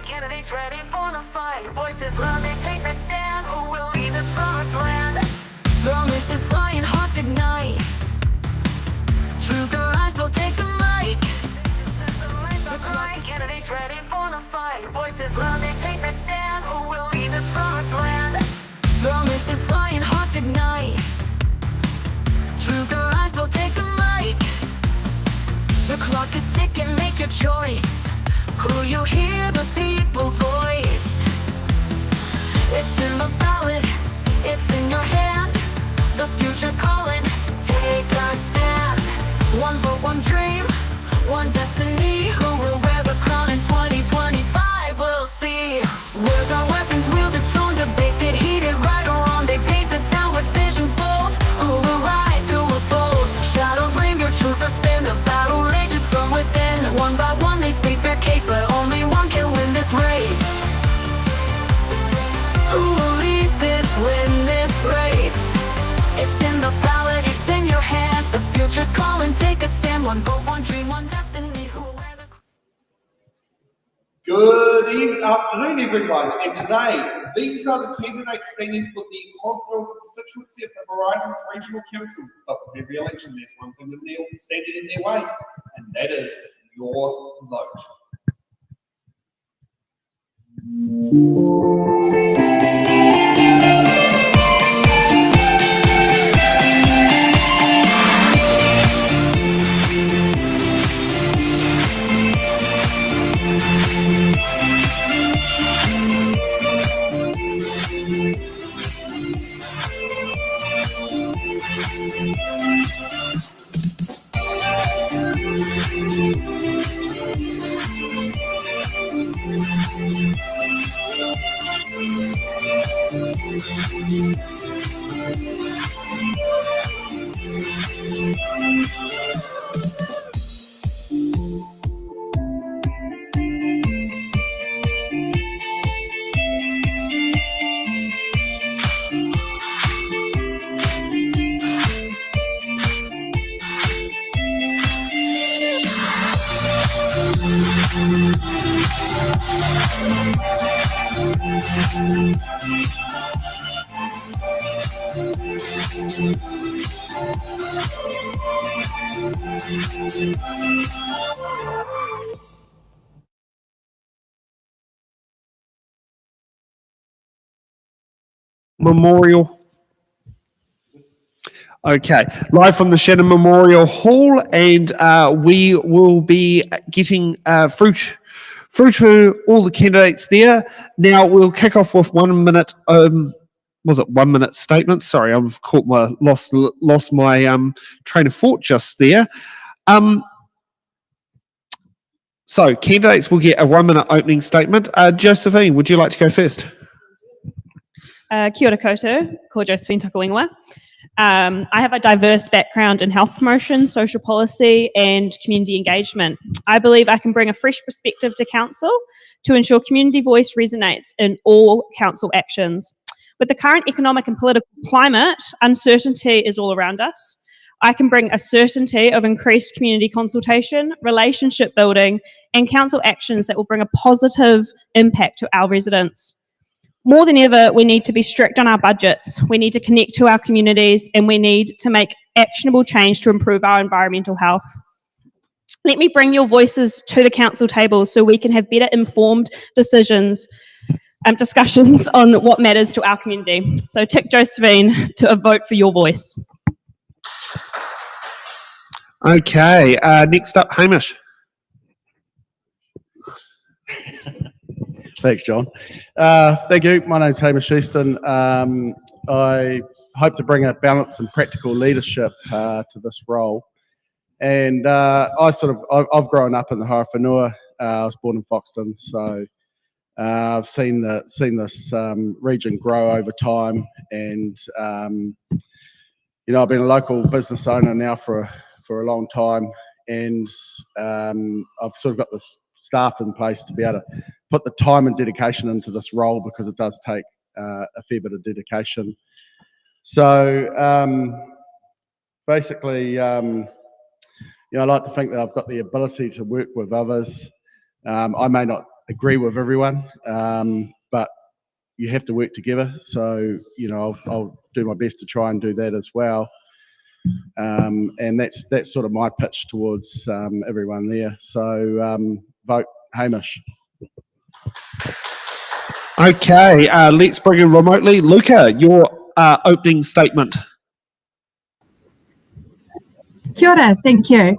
Candidates ready for the fight. Voices loudly take the stand. Who will lead the promised land? The mist is flying, hearts ignite. Truth and lies will take the mic. The cry, candidates ready for the fight. Voices loudly take the stand. Who will lead the promised land? The mist is flying, hearts ignite. Truth and lies will take the mic. The clock is ticking, make your choice. Who you hear, the people's voice. It's in the ballot, it's in your hand. The future's calling, take a stand. One vote, one dream, one destiny. Who will wear the crown in 2025? We'll see. Words are weapons, wielded strong. Debates get heated, right or wrong. They paint the town with visions bold. Who will rise, who will fold? Shadows linger, truth will spin. The battle rages from within. One by one they state their case, but only one can win this race. Who will lead this, win this race? It's in the ballot, it's in your hand. The future's calling, take a stand. One vote, one dream, one destiny. Who will wear the... Good afternoon, everyone. And today, these are the candidates standing for the Horowhenua Constituency of the Horizons Regional Council. But for every election, there's one thing that will be standing in their way, and that is your vote. Memorial. Okay, live from the Shannon Memorial Hall, and we will be getting through to all the candidates there. Now we'll kick off with 1 minute. Was it 1 minute statements? Sorry, I've lost my train of thought just there. So candidates will get a 1 minute opening statement. Josephine, would you like to go first? Kia ora koutou, ko Josephine Takawingwa. I have a diverse background in health promotion, social policy and community engagement. I believe I can bring a fresh perspective to council to ensure community voice resonates in all council actions. With the current economic and political climate, uncertainty is all around us. I can bring a certainty of increased community consultation, relationship building and council actions that will bring a positive impact to our residents. More than ever, we need to be strict on our budgets. We need to connect to our communities and we need to make actionable change to improve our environmental health. Let me bring your voices to the council table so we can have better informed discussions on what matters to our community. So tick Josephine to a vote for your voice. Okay, next up, Hamish. Thanks, John. Thank you. My name's Hamish Easton. I hope to bring a balance and practical leadership to this role. And I've grown up in the Horowhenua. I was born in Foxton, so I've seen this region grow over time. And I've been a local business owner now for a long time, and I've sort of got this staff in place to be able to put the time and dedication into this role, because it does take a fair bit of dedication. So basically, I like to think that I've got the ability to work with others I may not agree with everyone, but you have to work together. So, I'll do my best to try and do that as well. And that's sort of my pitch towards everyone there. So vote Hamish. Okay, let's bring in remotely. Luca, your opening statement. Kia ora, thank you.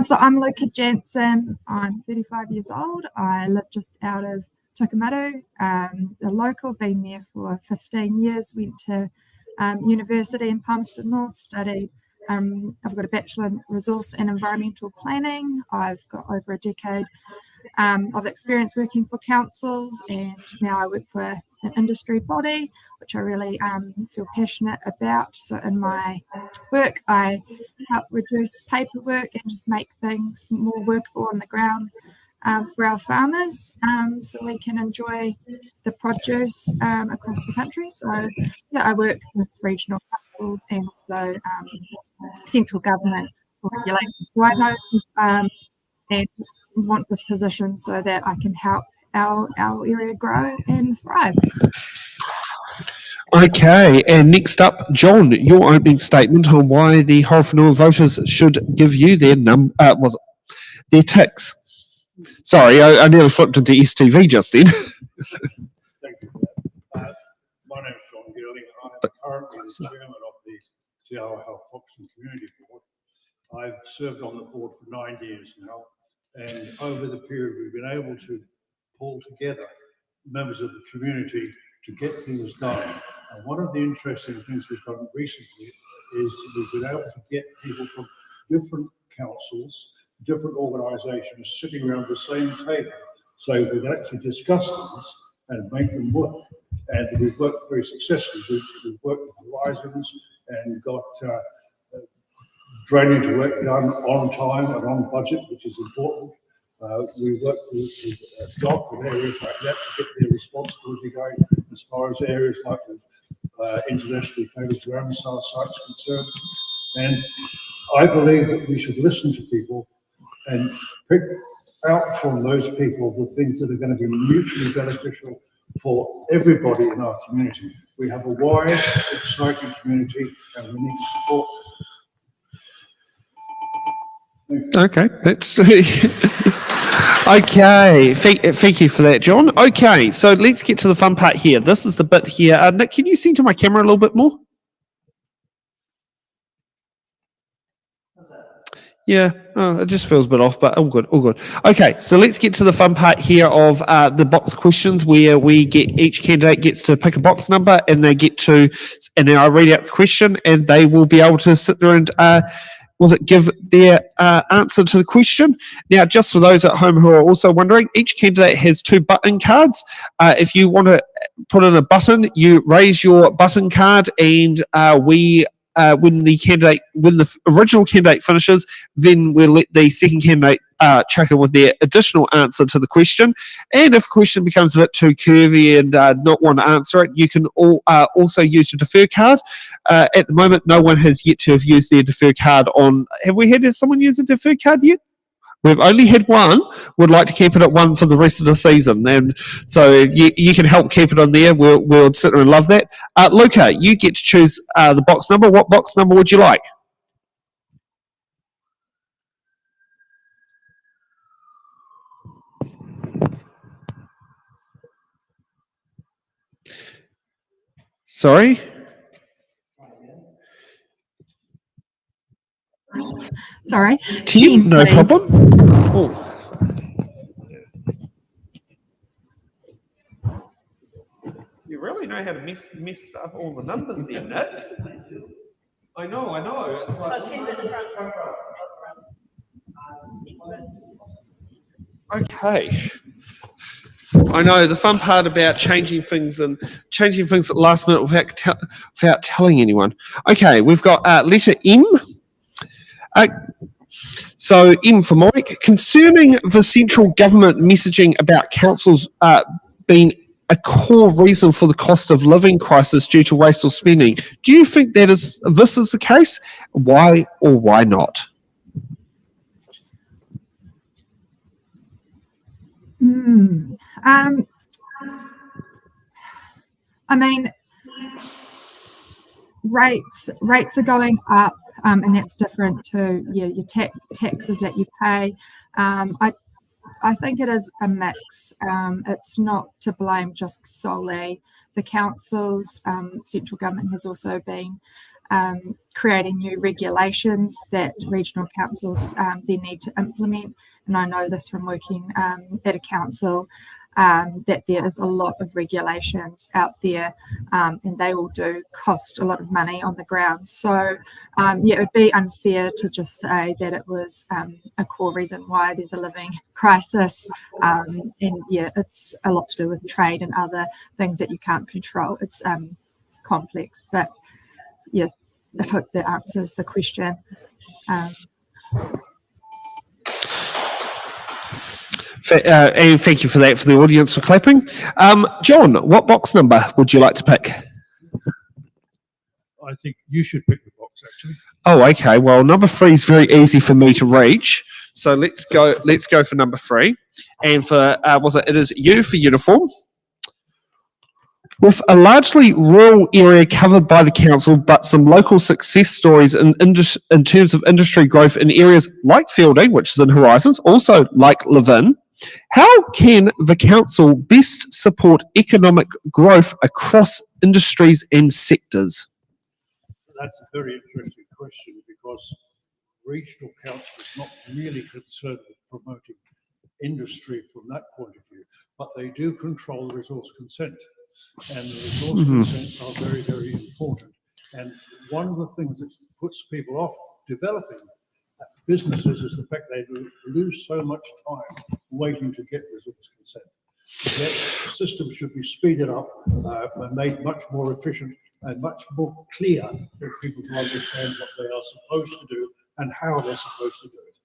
So I'm Luca Jansen. I'm 35 years old. I live just out of Tukumaru, the local, been there for 15 years, went to university in Palmerston North, studied. I've got a Bachelor in Resource and Environmental Planning. I've got over a decade of experience working for councils, and now I work for an industry body, which I really feel passionate about. So in my work, I help reduce paperwork and just make things more workable on the ground for our farmers, so we can enjoy the produce across the country. So yeah, I work with regional councils and also central government regulations. So I know and want this position so that I can help our area grow and thrive. Okay, and next up, John, your opening statement on why the Horowhenua voters should give you their their ticks. Sorry, I nearly flipped into STV just then. Thank you. My name is John Girling. I'm currently the chairman of the Te Awa Health Foxton Community Board. I've served on the board for 9 years now, and over the period we've been able to pull together members of the community to get things done. And one of the interesting things we've done recently is we've been able to get people from different councils, different organisations sitting around the same table, so we can actually discuss things and make them work. And we've worked very successfully. We've worked with Horizons and got drainage work done on time and on budget, which is important. We work with DOC and areas like that to get their responsibility going as far as areas like the internationally famous Ramsar sites concerned. And I believe that we should listen to people and pick out from those people the things that are going to be mutually beneficial for everybody in our community. We have a wide, exciting community, and we need to support. Okay, that's okay. Thank you for that, John. Okay, so let's get to the fun part here. This is the bit here. Nick, can you see to my camera a little bit more? Yeah, it just feels a bit off, but all good, all good. Okay, so let's get to the fun part here of the box questions, where we get each candidate gets to pick a box number, and they get to, and then I read out the question, and they will be able to sit there and give their answer to the question. Now, just for those at home who are also wondering, each candidate has 2 button cards. If you want to put in a button, you raise your button card, and when the original candidate finishes, then we'll let the second candidate chuck in with their additional answer to the question. And if a question becomes a bit too curvy and not want to answer it, you can also use your defer card. At the moment, no one has yet to have used their defer card on. Have we had someone use a defer card yet? We've only had one. Would like to keep it at 1 for the rest of the season, and so if you can help keep it on there, we'll sit there and love that. Luca, you get to choose the box number. What box number would you like? Sorry? Sorry. 10, no please. problem. Oh. You really know how to mess up all the numbers there, Nick. I know. It's like, okay. I know the fun part about changing things at the last minute without telling anyone. Okay, we've got letter M. So M for Mike. Concerning the central government messaging about councils being a core reason for the cost of living crisis due to wasteful spending, do you think this is the case? Why or why not? I mean, rates are going up, and that's different to your taxes that you pay. I think it is a mix. It's not to blame just solely the councils. Central government has also been creating new regulations that regional councils then need to implement. And I know this from working at a council, that there is a lot of regulations out there, and they all do cost a lot of money on the ground. So it would be unfair to just say that it was a core reason why there's a living crisis. And it's a lot to do with trade and other things that you can't control. It's complex, but yes, I hope that answers the question. And thank you for that, for the audience for clapping. John, what box number would you like to pick? I think you should pick the box, actually. Oh, okay. Well, number 3 is very easy for me to reach. So let's go for number 3. And for, it is U for uniform. With a largely rural area covered by the council, but some local success stories in terms of industry growth in areas like Fielding, which is in Horizons, also like Levin, how can the council best support economic growth across industries and sectors? That's a very interesting question, because regional council is not really concerned with promoting industry from that point of view, but they do control the resource consent. And the resource consents are very, very important. And one of the things that puts people off developing businesses is the fact they lose so much time waiting to get resource consent. That system should be speeded up and made much more efficient and much more clear for people to understand what they are supposed to do and how they're supposed to do it.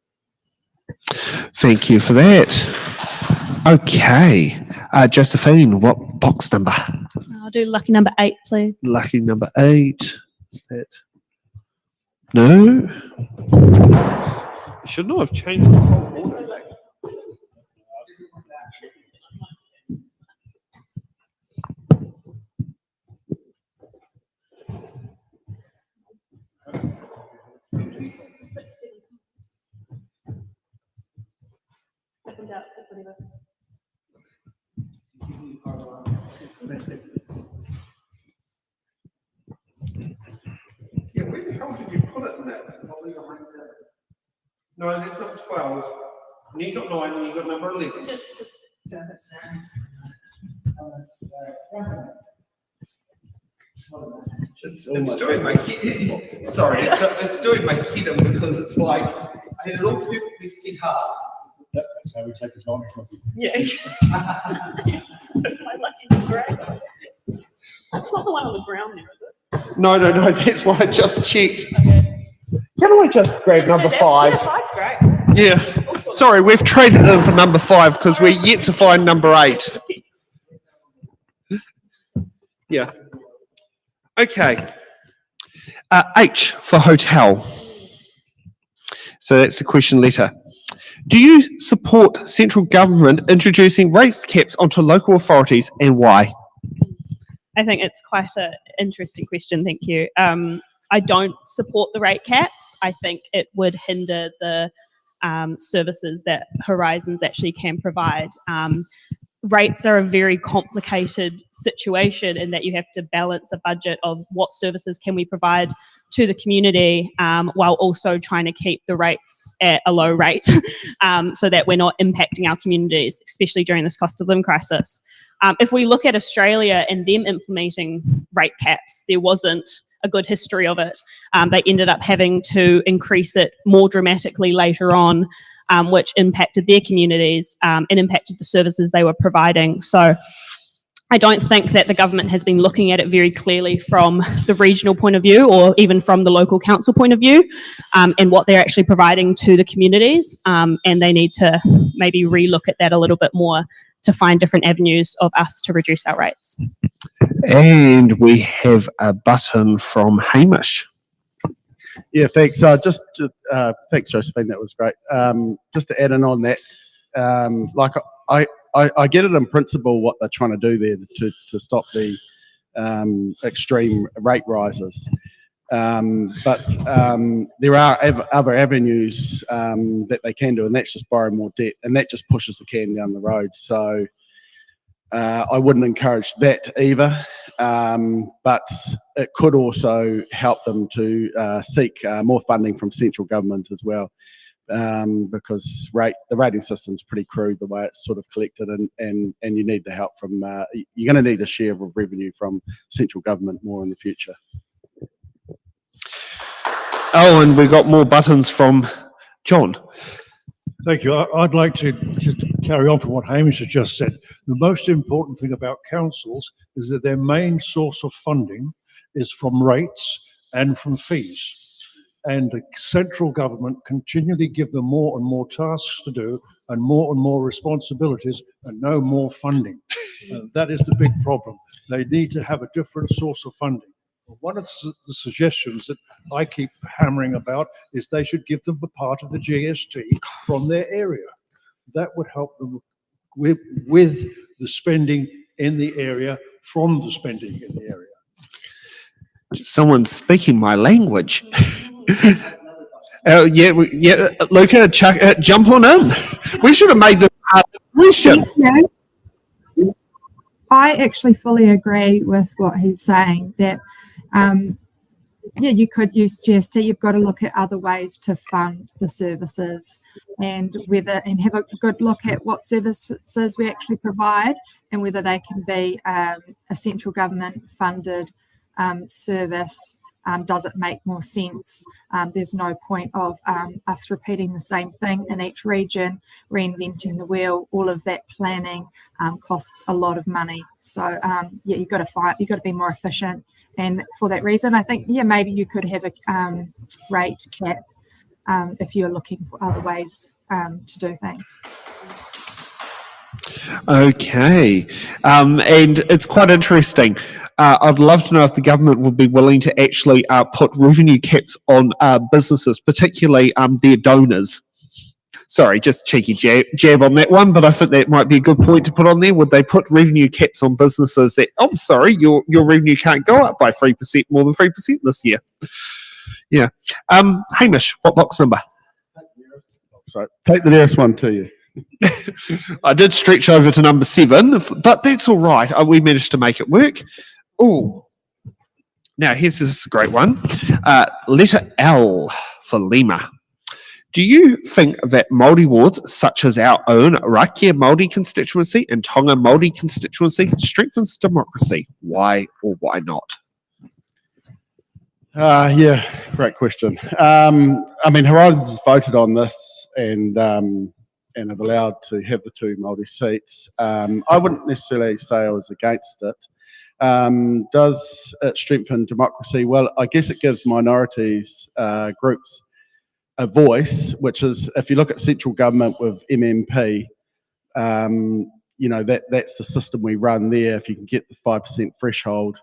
Thank you for that. Okay. Josephine, what box number? I'll do lucky number 8, please. Lucky number 8. Is that? No. You should not have changed the whole order. Yeah, where the hell did you put it in that? No, that's not 12. And you got 9 and you got number 11. It's doing my head. Sorry, it's doing my head in, because it's like I had it all perfectly set up. That's how we take his knowledge. Yeah. My lucky number 8. That's not the one on the ground there, is it? No, that's why I just checked. Okay. Can I just grab number 5? Yeah, 5's great. Yeah. Sorry, we've traded in for number 5 because we're yet to find number 8. Yeah. Okay. H for hotel. So that's the question letter. Do you support central government introducing rates caps onto local authorities, and why? I think it's quite an interesting question, thank you. I don't support the rate caps. I think it would hinder the services that Horizons actually can provide. Rates are a very complicated situation in that you have to balance a budget of what services can we provide to the community while also trying to keep the rates at a low rate so that we're not impacting our communities, especially during this cost of living crisis. If we look at Australia and them implementing rate caps, there wasn't a good history of it. They ended up having to increase it more dramatically later on, which impacted their communities and impacted the services they were providing. So I don't think that the government has been looking at it very clearly from the regional point of view or even from the local council point of view and what they're actually providing to the communities. And they need to maybe relook at that a little bit more to find different avenues of us to reduce our rates. And we have a button from Hamish. Yeah, thanks. Thanks, Josephine. That was great. Just to add in on that, I get it in principle what they're trying to do there to stop the extreme rate rises. But there are other avenues that they can do, and that's just borrow more debt, and that just pushes the can down the road. So I wouldn't encourage that either, but it could also help them to seek more funding from central government as well, because the rating system's pretty crude the way it's sort of collected, and you need the help from, you're going to need a share of revenue from central government more in the future. Oh, and we've got more buttons from John. Thank you. I'd like to just carry on from what Hamish has just said. The most important thing about councils is that their main source of funding is from rates and from fees. And the central government continually give them more and more tasks to do and more responsibilities and no more funding. That is the big problem. They need to have a different source of funding. One of the suggestions that I keep hammering about is they should give them a part of the GST from their area. That would help them with the spending in the area, from the spending in the area. Someone's speaking my language. Yeah, Luca, jump on in. We should have made this a question. Yeah. I actually fully agree with what he's saying, that yeah, you could use GST. You've got to look at other ways to fund the services, and have a good look at what services we actually provide and whether they can be a central government funded service. Does it make more sense? There's no point of us repeating the same thing in each region, reinventing the wheel. All of that planning costs a lot of money. So yeah, you've got to be more efficient. And for that reason, I think, yeah, maybe you could have a rate cap if you're looking for other ways to do things. Okay, and it's quite interesting. I'd love to know if the government would be willing to actually put revenue caps on businesses, particularly their donors. Sorry, just cheeky jab on that one, but I think that might be a good point to put on there. Would they put revenue caps on businesses that, oh, sorry, your revenue can't go up by 3%, more than 3% this year? Yeah. Hamish, what box number? Sorry, take the nearest one to you. I did stretch over to number 7, but that's all right. We managed to make it work. Oh, now here's this great one. Letter L for Lima. Do you think that Māori wards such as our own Rakia Māori constituency and Tonga Māori constituency strengthens democracy? Why or why not? Yeah, great question. I mean, Horizons has voted on this and have allowed to have the 2 Māori seats. I wouldn't necessarily say I was against it. Does it strengthen democracy? Well, I guess it gives minorities groups a voice, which is, if you look at central government with MMP, you know, that's the system we run there. If you can get the 5% threshold,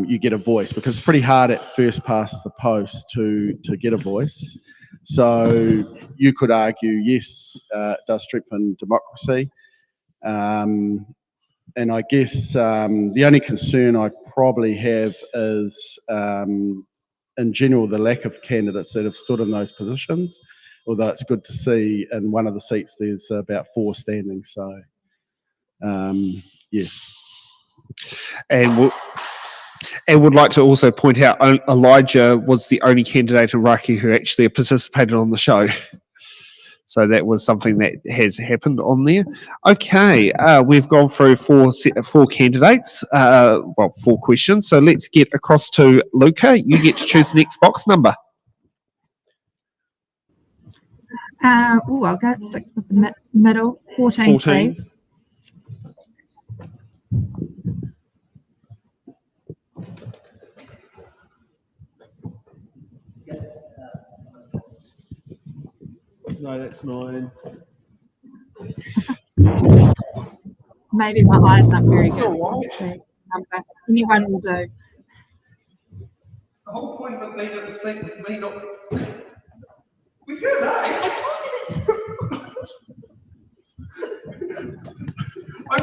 you get a voice, because it's pretty hard at first past the post to get a voice. So you could argue, yes, it does strengthen democracy. And I guess the only concern I probably have is, in general, the lack of candidates that have stood in those positions, although it's good to see in one of the seats there's about 4 standing. So, yes. And would like to also point out Elijah was the only candidate in Raki who actually participated on the show. So that was something that has happened on there. Okay, we've gone through 4 candidates, 4 questions. So let's get across to Luca. You get to choose the next box number. I'll go stick with the middle. 14, please. No, that's 9. Maybe my eyes aren't very good. all right. So, number. Anyone will do. The whole point of it being at the seat is me not. We're good, eh?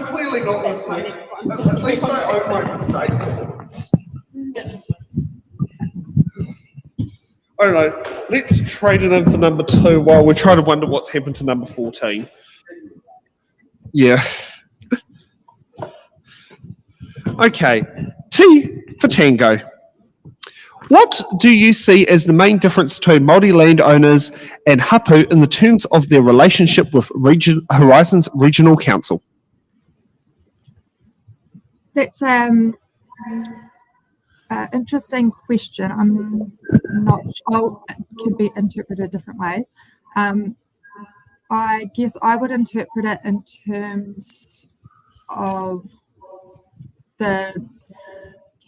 I'm clearly not listening. At least I own my mistakes. I don't know. Let's trade it in for number 2 while we're trying to wonder what's happened to number 14. Yeah. Okay. T for Tango. What do you see as the main difference between Māori landowners and hapu in the terms of their relationship with Horizons Regional Council? That's interesting question. I'm not sure. It could be interpreted different ways. I guess I would interpret it in terms of the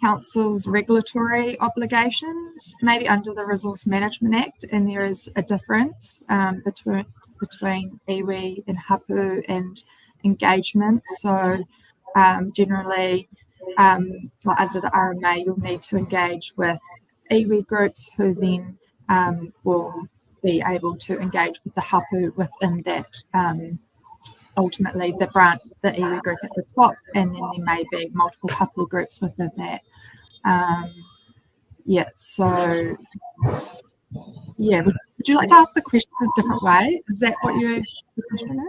council's regulatory obligations, maybe under the Resource Management Act, and there is a difference between iwi and hapu and engagement. So generally, like under the RMA, you'll need to engage with iwi groups who then will be able to engage with the hapu within that. Ultimately, the iwi group at the top, and then there may be multiple hapu groups within that. Would you like to ask the question a different way? Is that what your question is?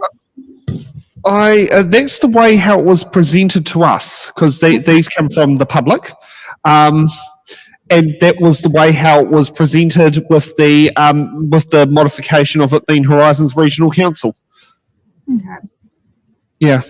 That's the way how it was presented to us, because these come from the public, and that was the way how it was presented with the modification of it being Horizons Regional Council. Okay. Yeah.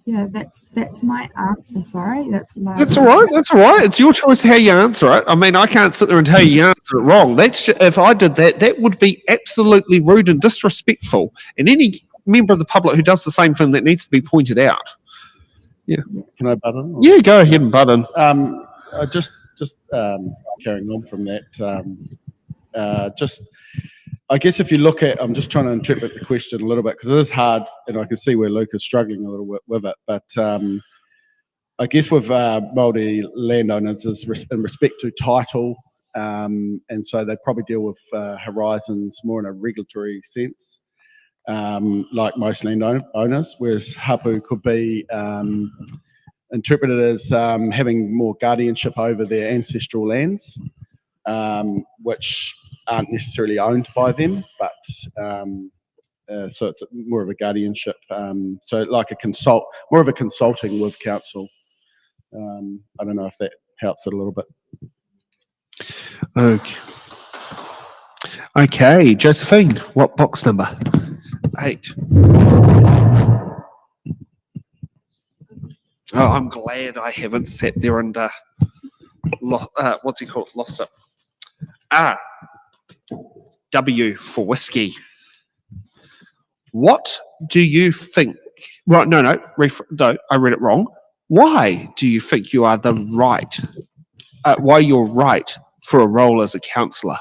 Yeah, that's my answer. Sorry, that's my. That's all right. That's all right. It's your choice how you answer it. I mean, I can't sit there and tell you answer it wrong. If I did that, that would be absolutely rude and disrespectful. And any member of the public who does the same thing, that needs to be pointed out. Yeah. Can I butt in? Or? Yeah, go ahead and butt in. Just carrying on from that. I guess if you look at, I'm just trying to interpret the question a little bit, because it is hard, and I can see where Luke is struggling a little bit with it. But I guess with Māori landowners is in respect to title, and so they probably deal with horizons more in a regulatory sense, like most landowners, whereas hapu could be interpreted as having more guardianship over their ancestral lands, which aren't necessarily owned by them, but so it's more of a guardianship. So like more of a consulting with council. I don't know if that helps it a little bit. Okay, Josephine, what box number? 8. Oh, I'm glad I haven't sat there and what's he called? Lost it. W for whiskey. What do you think? Right, no, I read it wrong. Why do you think you are why you're right for a role as a councillor?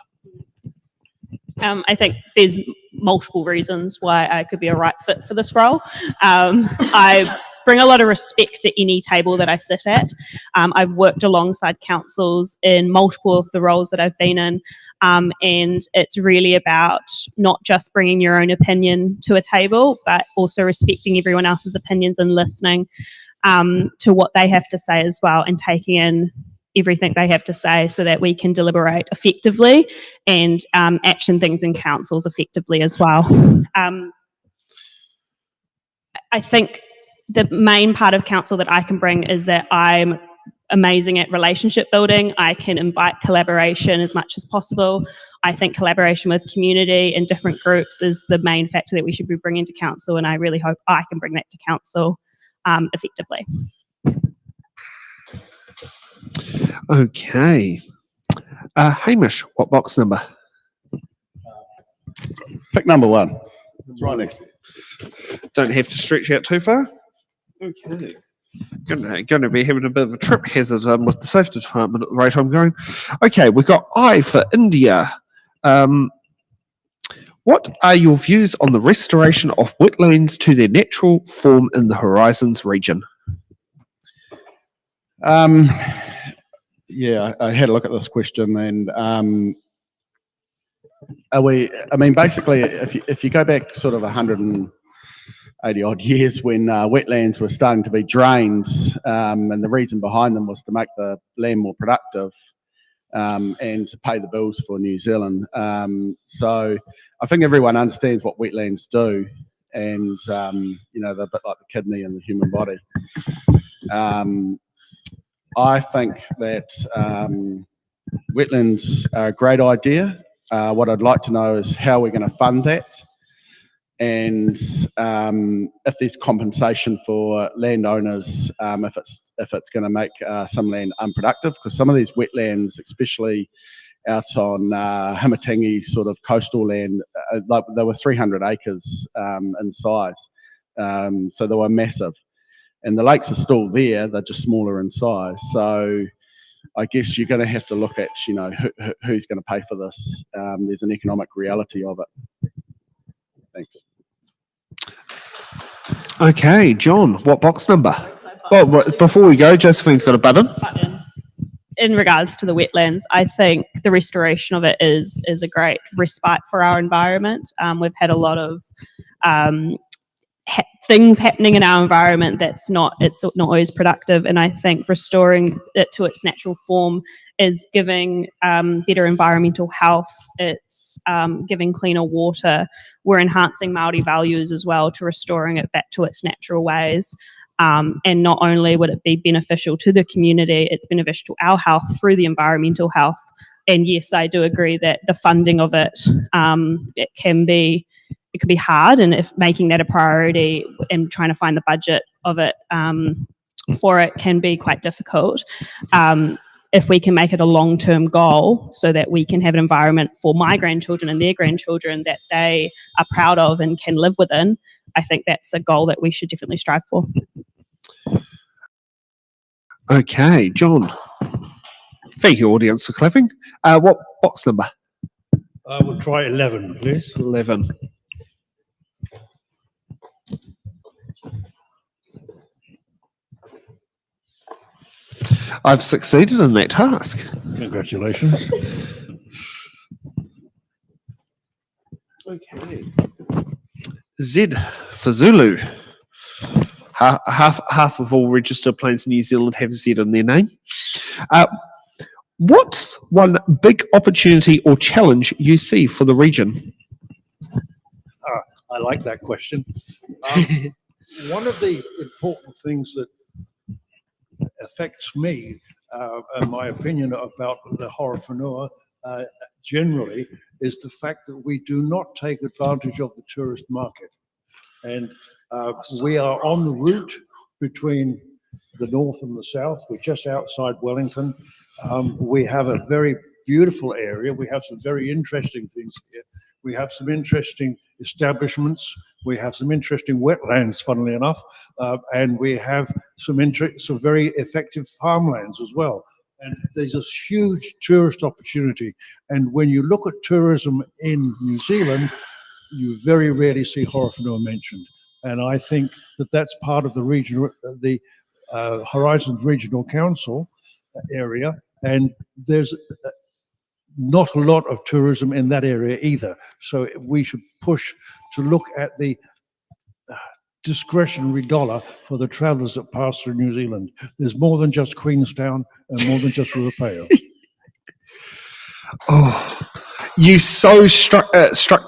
I think there's multiple reasons why I could be a right fit for this role. I bring a lot of respect to any table that I sit at. I've worked alongside councils in multiple of the roles that I've been in, and it's really about not just bringing your own opinion to a table, but also respecting everyone else's opinions and listening to what they have to say as well, and taking in everything they have to say so that we can deliberate effectively and action things in councils effectively as well. I think the main part of council that I can bring is that I'm amazing at relationship building. I can invite collaboration as much as possible. I think collaboration with community and different groups is the main factor that we should be bringing to council, and I really hope I can bring that to council effectively. Okay. Hamish, what box number? Pick number 1. It's right next to you. Don't have to stretch out too far. Okay. Going to be having a bit of a trip hazard with the safety department at the rate I'm going. Okay, we've got I for India. What are your views on the restoration of wetlands to their natural form in the Horizons region? Yeah, I had a look at this question, and I mean, basically, if you go back sort of 180 odd years when wetlands were starting to be drained, and the reason behind them was to make the land more productive and to pay the bills for New Zealand. So I think everyone understands what wetlands do, and you know, they're a bit like the kidney in the human body. I think that wetlands are a great idea. What I'd like to know is how we're going to fund that, and if there's compensation for landowners if it's going to make some land unproductive, because some of these wetlands, especially out on Hamatangi sort of coastal land, like they were 300 acres in size, so they were massive. And the lakes are still there; they're just smaller in size. So I guess you're going to have to look at, you know, who's going to pay for this. There's an economic reality of it. Thanks. Okay, John, what box number? Well, before we go, Josephine's got a button. In regards to the wetlands, I think the restoration of it is a great respite for our environment. We've had a lot of things happening in our environment it's not always productive, and I think restoring it to its natural form is giving better environmental health. It's giving cleaner water. We're enhancing Māori values as well to restoring it back to its natural ways. And not only would it be beneficial to the community, it's beneficial to our health through the environmental health. And yes, I do agree that the funding of it, it can be hard, and if making that a priority and trying to find the budget of it for it can be quite difficult. If we can make it a long-term goal so that we can have an environment for my grandchildren and their grandchildren that they are proud of and can live within, I think that's a goal that we should definitely strive for. Okay, John. Thank you, audience, for clapping. What box number? We'll try 11, please. 11. I've succeeded in that task. Congratulations. Okay. Z for Zulu. Half of all registered planes in New Zealand have Z in their name. What's one big opportunity or challenge you see for the region? I like that question. One of the important things that affects me and my opinion about the Horowhenua generally is the fact that we do not take advantage of the tourist market. And we are on the route between the north and the south. We're just outside Wellington. We have a very beautiful area. We have some very interesting things here. We have some interesting establishments. We have some interesting wetlands, funnily enough, and we have some very effective farmlands as well. And there's a huge tourist opportunity. And when you look at tourism in New Zealand, you very rarely see Horowhenua mentioned. And I think that that's part of the regional, the Horizons Regional Council area, and there's not a lot of tourism in that area either. So we should push to look at the discretionary dollar for the travellers that pass through New Zealand. There's more than just Queenstown and more than just Ruapeo. Oh, you so struck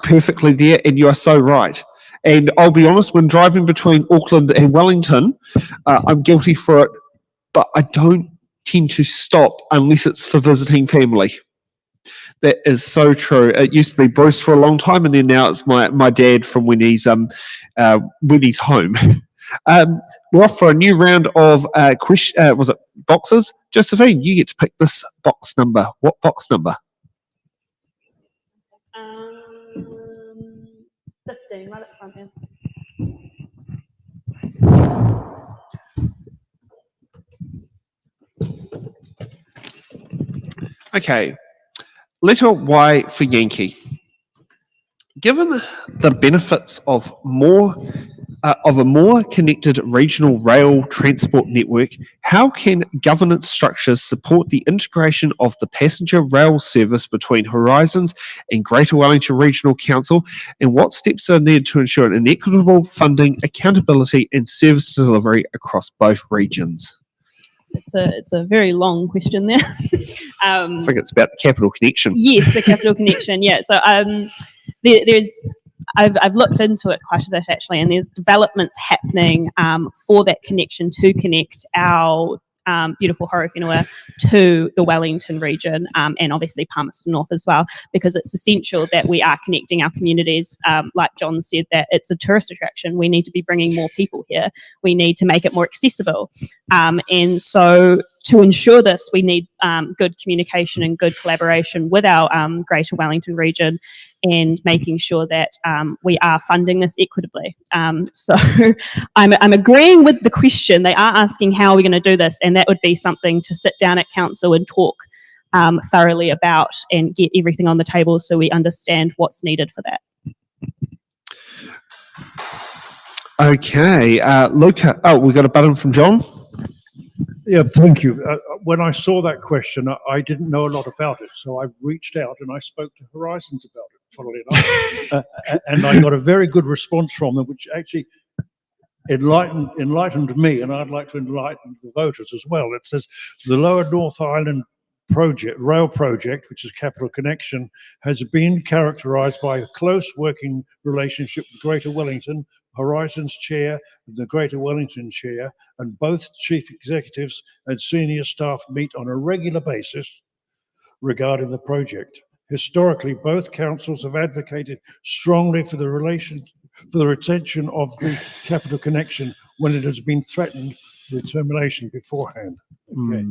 perfectly there, and you are so right. And I'll be honest, when driving between Auckland and Wellington, I'm guilty for it, but I don't tend to stop unless it's for visiting family. That is so true. It used to be Bruce for a long time, and then now it's my dad from when he's home. We're off for a new round of boxes. Josephine, you get to pick this box number. What box number? 15, right at the front end. Okay. Letter Y for Yankee. Given the benefits of more of a more connected regional rail transport network, how can governance structures support the integration of the passenger rail service between Horizons and Greater Wellington Regional Council, and what steps are needed to ensure an equitable funding, accountability and service delivery across both regions? It's a very long question there. I think it's about the capital connection. Yes, the capital connection. Yeah. So I've looked into it quite a bit actually, and there's developments happening for that connection to connect our beautiful Horowhenua to the Wellington region, and obviously Palmerston North as well, because it's essential that we are connecting our communities. Like John said, that it's a tourist attraction. We need to be bringing more people here. We need to make it more accessible. And so to ensure this, we need good communication and good collaboration with our Greater Wellington region, and making sure that we are funding this equitably. So I'm agreeing with the question. They are asking how are we going to do this, and that would be something to sit down at council and talk thoroughly about and get everything on the table so we understand what's needed for that. Okay, Luca. Oh, we got a button from John. Yeah, thank you. When I saw that question, I didn't know a lot about it, so I reached out and I spoke to Horizons about it, funnily enough, and I got a very good response from them, which actually enlightened me, and I'd like to enlighten the voters as well. It says the Lower North Island rail project, which is Capital Connection, has been characterised by a close working relationship with Greater Wellington, Horizons Chair and the Greater Wellington Chair, and both chief executives and senior staff meet on a regular basis regarding the project. Historically, both councils have advocated strongly for the retention of the Capital Connection when it has been threatened with termination beforehand. Okay.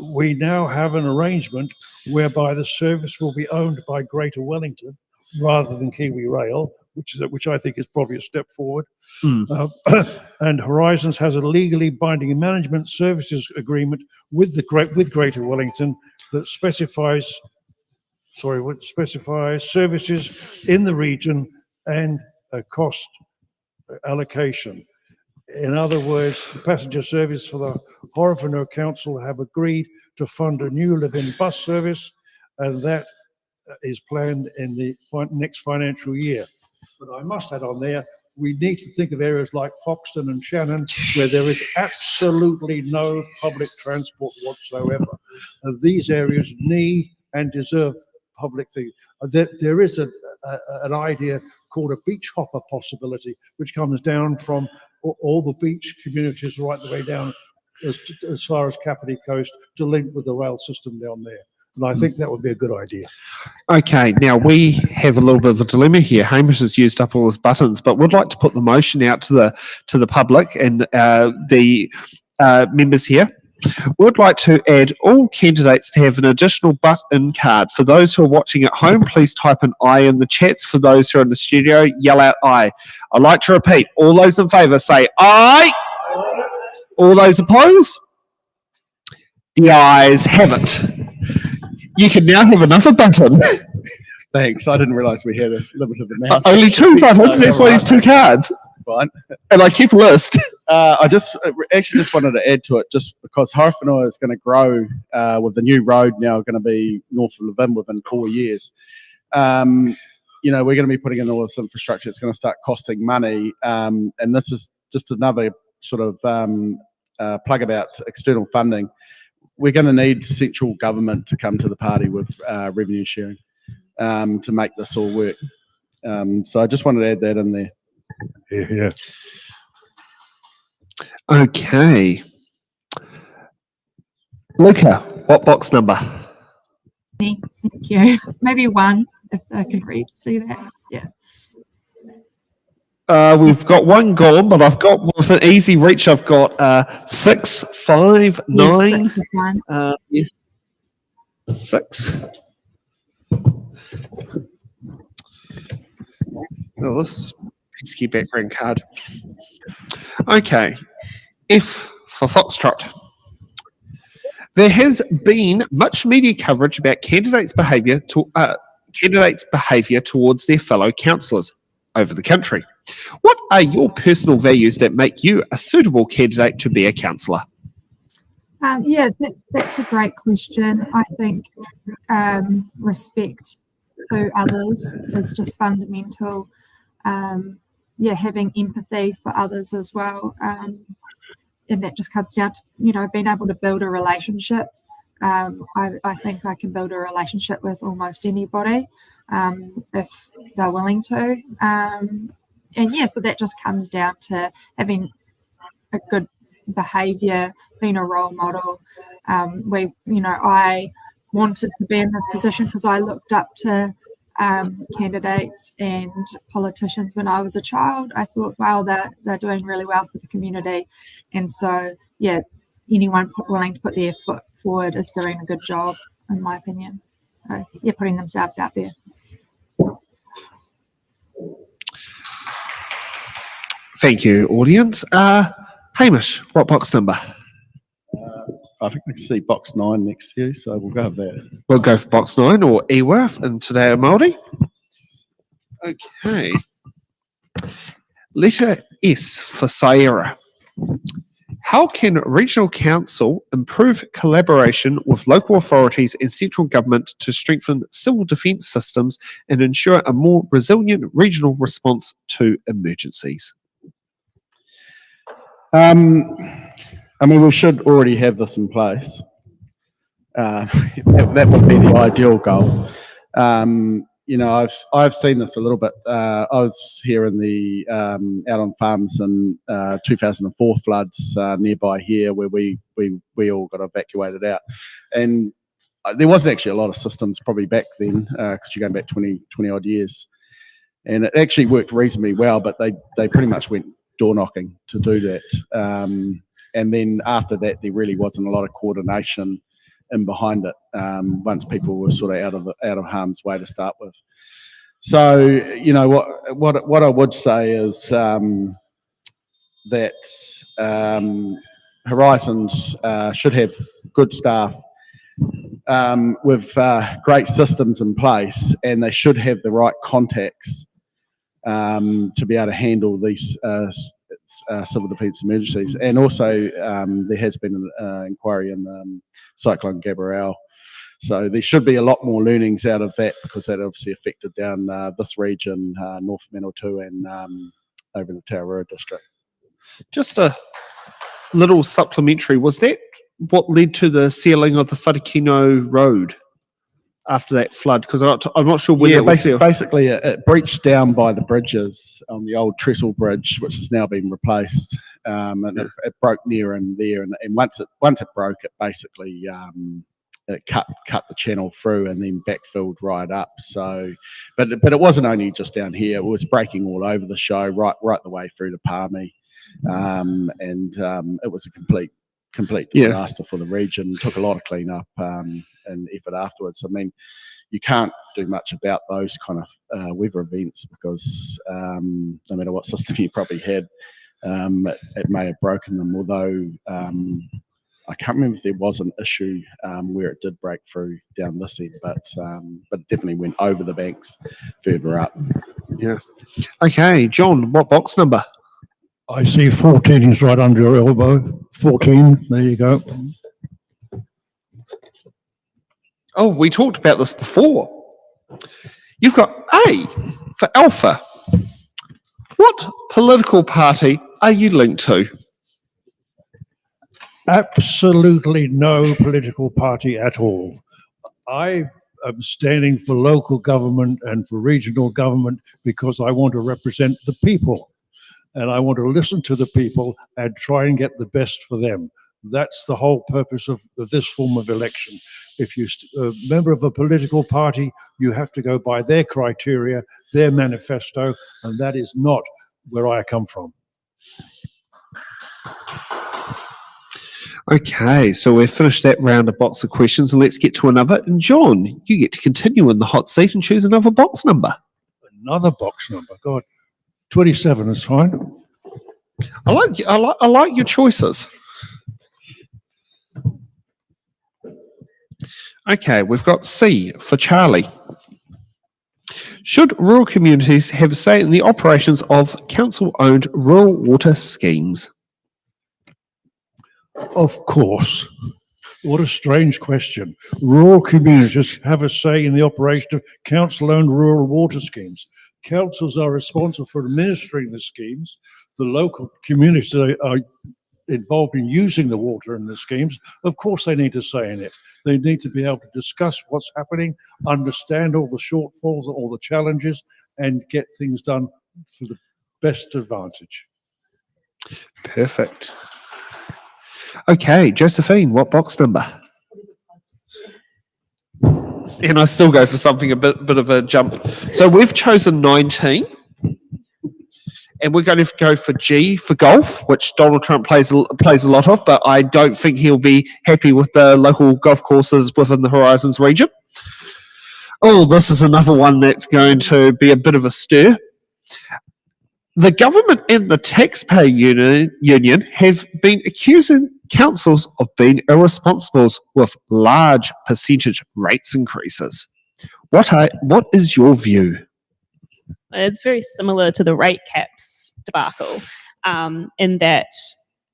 We now have an arrangement whereby the service will be owned by Greater Wellington rather than Kiwi Rail, which I think is probably a step forward. And Horizons has a legally binding management services agreement with Greater Wellington that specifies services in the region and a cost allocation. In other words, the passenger service for the Horowhenua Council have agreed to fund a new live-in bus service, and that is planned in the next financial year. But I must add on there, we need to think of areas like Foxton and Shannon where there is absolutely no public transport whatsoever. And these areas need and deserve public thing. There is an idea called a beach hopper possibility, which comes down from all the beach communities right the way down as far as Kapiti Coast to link with the rail system down there. And I think that would be a good idea. Okay, now we have a little bit of a dilemma here. Hamish has used up all his buttons, but would like to put the motion out to the public and the members here. We'd like to add all candidates to have an additional button card. For those who are watching at home, please type an I in the chats. For those who are in the studio, yell out I. I'd like to repeat, all those in favour say aye. All those opposed? The ayes have it. You can now have another button. Thanks. I didn't realise we had a limited amount. Only two buttons. That's why there's two cards. Fine. And I keep a list. I just wanted to add to it, just because Horowhenua is going to grow with the new road now going to be north of Levin within 4 years. We're going to be putting in all this infrastructure. It's going to start costing money, and this is just another sort of plug about external funding. We're going to need central government to come to the party with revenue sharing to make this all work. So I just wanted to add that in there. Yeah. Okay. Luca, what box number? Thank you. Maybe one, if I can see that. Yeah. We've got one gone, but I've got with an easy reach. I've got 6, 5, 9. Yes, 6 is one. Yeah. 6. Oh, this pesky background card. Okay. F for Foxtrot. There has been much media coverage about candidates' behaviour towards their fellow councillors. over the country. What are your personal values that make you a suitable candidate to be a councillor? That's a great question. I think respect to others is just fundamental. Having empathy for others as well. And that just comes down to, being able to build a relationship. I think I can build a relationship with almost anybody if they're willing to. So that just comes down to having a good behaviour, being a role model. I wanted to be in this position because I looked up to candidates and politicians when I was a child. I thought, wow, they're doing really well for the community. And so, anyone willing to put their foot forward is doing a good job, in my opinion. So, putting themselves out there. Thank you, audience. Hamish, what box number? I think I can see box 9 next to you, so we'll go with that. We'll go for box 9, or Iwa in Te Reo Māori. Okay. Letter S for Sierra. How can regional council improve collaboration with local authorities and central government to strengthen civil defence systems and ensure a more resilient regional response to emergencies? We should already have this in place. That would be the ideal goal. I've seen this a little bit. I was here in the out on farms in 2004 floods nearby here, where we all got evacuated out, and there wasn't actually a lot of systems probably back then, because you're going back 20 odd years, and it actually worked reasonably well. But they pretty much went door knocking to do that, and then after that there really wasn't a lot of coordination in behind it, once people were sort of out of harm's way to start with. So what I would say is that Horizons should have good staff with great systems in place, and they should have the right contacts to be able to handle these civil defence emergencies. And also there has been an inquiry in Cyclone Gabrielle, so there should be a lot more learnings out of that, because that obviously affected down this region, North Manawatu and over in the Taurua district. Just a little supplementary, was that what led to the sealing of the Wharekino Road after that flood? Because I'm not sure when it was sealed. Basically it breached down by the bridges on the old trestle bridge, which has now been replaced, and it broke near and there, and once it broke, it basically it cut the channel through and then backfilled right up. So, but it wasn't only just down here; it was breaking all over the show, right the way through to Palmy, and it was a complete disaster for the region. Took a lot of clean up and effort afterwards. I mean, you can't do much about those kind of weather events, because no matter what system you probably had, it may have broken them. Although I can't remember if there was an issue where it did break through down this end, but it definitely went over the banks further up. Yeah. Okay, John, what box number? I see 14 is right under your elbow. 14, there you go. Oh, we talked about this before. You've got A for Alpha. What political party are you linked to? Absolutely no political party at all. I am standing for local government and for regional government because I want to represent the people. And I want to listen to the people and try and get the best for them. That's the whole purpose of this form of election. If you're a member of a political party, you have to go by their criteria, their manifesto, and that is not where I come from. Okay, so we've finished that round of box of questions, and let's get to another. And John, you get to continue in the hot seat and choose another box number. Another box number, God. 27 is fine. I like your choices. Okay, we've got C for Charlie. Should rural communities have a say in the operations of council-owned rural water schemes? Of course. What a strange question. Rural communities have a say in the operation of council-owned rural water schemes. Councils are responsible for administering the schemes. The local communities are involved in using the water in the schemes. Of course, they need a say in it. They need to be able to discuss what's happening, understand all the shortfalls, all the challenges, and get things done for the best advantage. Perfect. Okay, Josephine, what box number? And I still go for something a bit of a jump. So we've chosen 19. And we're going to go for G for golf, which Donald Trump plays a lot of, but I don't think he'll be happy with the local golf courses within the Horizons region. Oh, this is another one that's going to be a bit of a stir. The government and the taxpayer union have been accusing councils of being irresponsible with large percentage rates increases. What is your view? It's very similar to the rate caps debacle, in that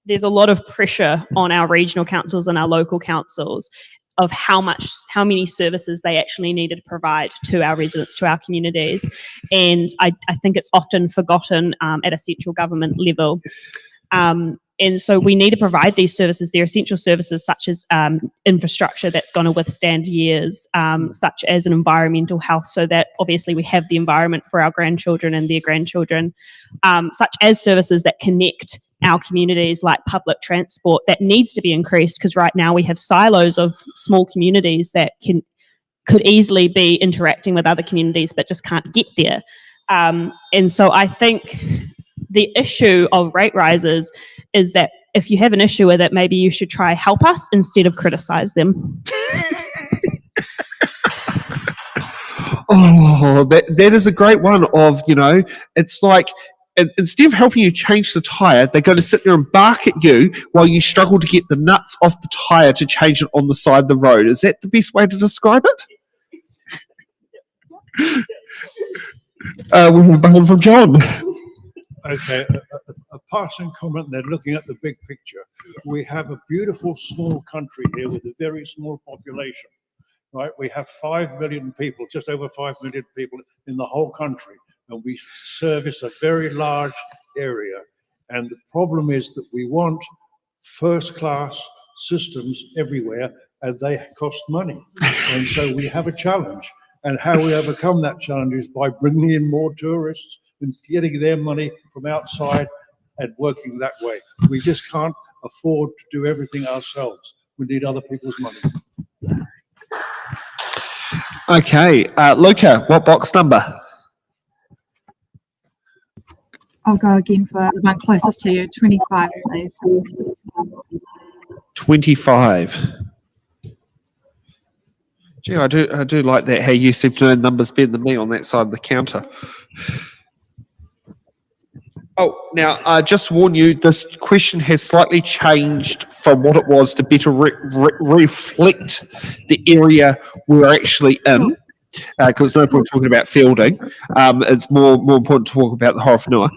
there's a lot of pressure on our regional councils and our local councils of how many services they actually needed to provide to our residents, to our communities. And I think it's often forgotten at a central government level. And so we need to provide these services. They're essential services such as infrastructure that's going to withstand years, such as an environmental health, so that obviously we have the environment for our grandchildren and their grandchildren, such as services that connect our communities like public transport that needs to be increased, because right now we have silos of small communities that could easily be interacting with other communities but just can't get there. And so I think the issue of rate rises is that if you have an issue with it, maybe you should try help us instead of criticize them. Oh, that is a great one of, it's like, instead of helping you change the tyre, they're going to sit there and bark at you while you struggle to get the nuts off the tyre to change it on the side of the road. Is that the best way to describe it? We have a one from John. Okay, a passing comment there, looking at the big picture. We have a beautiful small country here with a very small population, right? We have 5 million people, just over 5 million people in the whole country, and we service a very large area. And the problem is that we want first-class systems everywhere, and they cost money. And so we have a challenge. And how we overcome that challenge is by bringing in more tourists and getting their money from outside and working that way. We just can't afford to do everything ourselves. We need other people's money. Okay, Luca, what box number? I'll go again for the one closest to you, 25, please. 25. Gee, I do like that, how you seem to know numbers better than me on that side of the counter. Oh, now, just warn you, this question has slightly changed from what it was to better reflect the area we're actually in, because there's no point talking about fielding. It's more important to talk about the Horowhenua.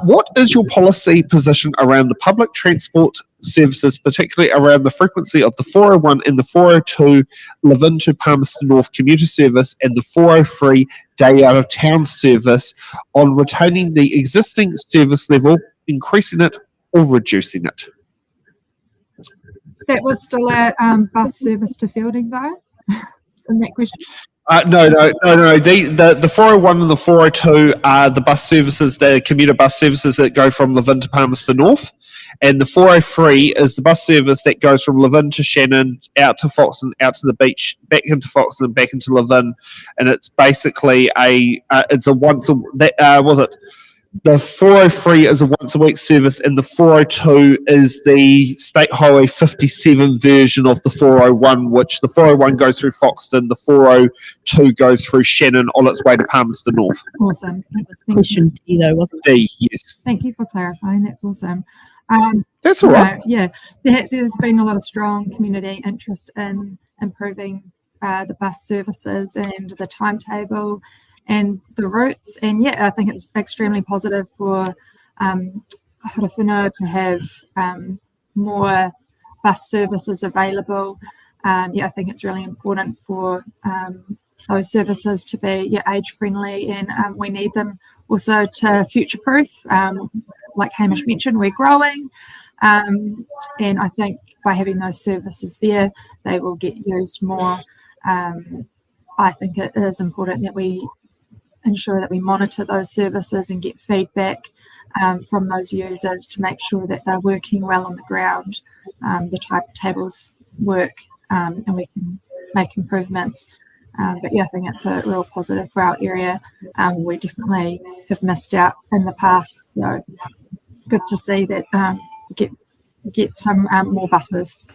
What is your policy position around the public transport services, particularly around the frequency of the 401 and the 402 Levin to Palmerston North commuter service and the 403 day out of town service, on retaining the existing service level, increasing it or reducing it? That was still a bus service to Fielding, though, in that question. No. The 401 and the 402 are the bus services, the commuter bus services that go from Levin to Palmerston North. And the 403 is the bus service that goes from Levin to Shannon, out to Foxton, out to the beach, back into Foxton, and back into Levin. And it's basically the 403 is a once a week service, and the 402 is the State Highway 57 version of the 401, which the 401 goes through Foxton, the 402 goes through Shannon on its way to Palmerston North. Awesome. That was question D, though, wasn't it? D, yes. Thank you for clarifying. That's awesome. That's all right. Yeah, there's been a lot of strong community interest in improving the bus services and the timetable and the routes. And yeah, I think it's extremely positive for Horowhenua to have more bus services available. Yeah, I think it's really important for those services to be age friendly, and we need them also to future proof. Like Hamish mentioned, we're growing, and I think by having those services there, they will get used more. I think it is important that we ensure that we monitor those services and get feedback from those users to make sure that they're working well on the ground, the tables work, and we can make improvements. But yeah, I think it's a real positive for our area. We definitely have missed out in the past, so good to see that get some more buses.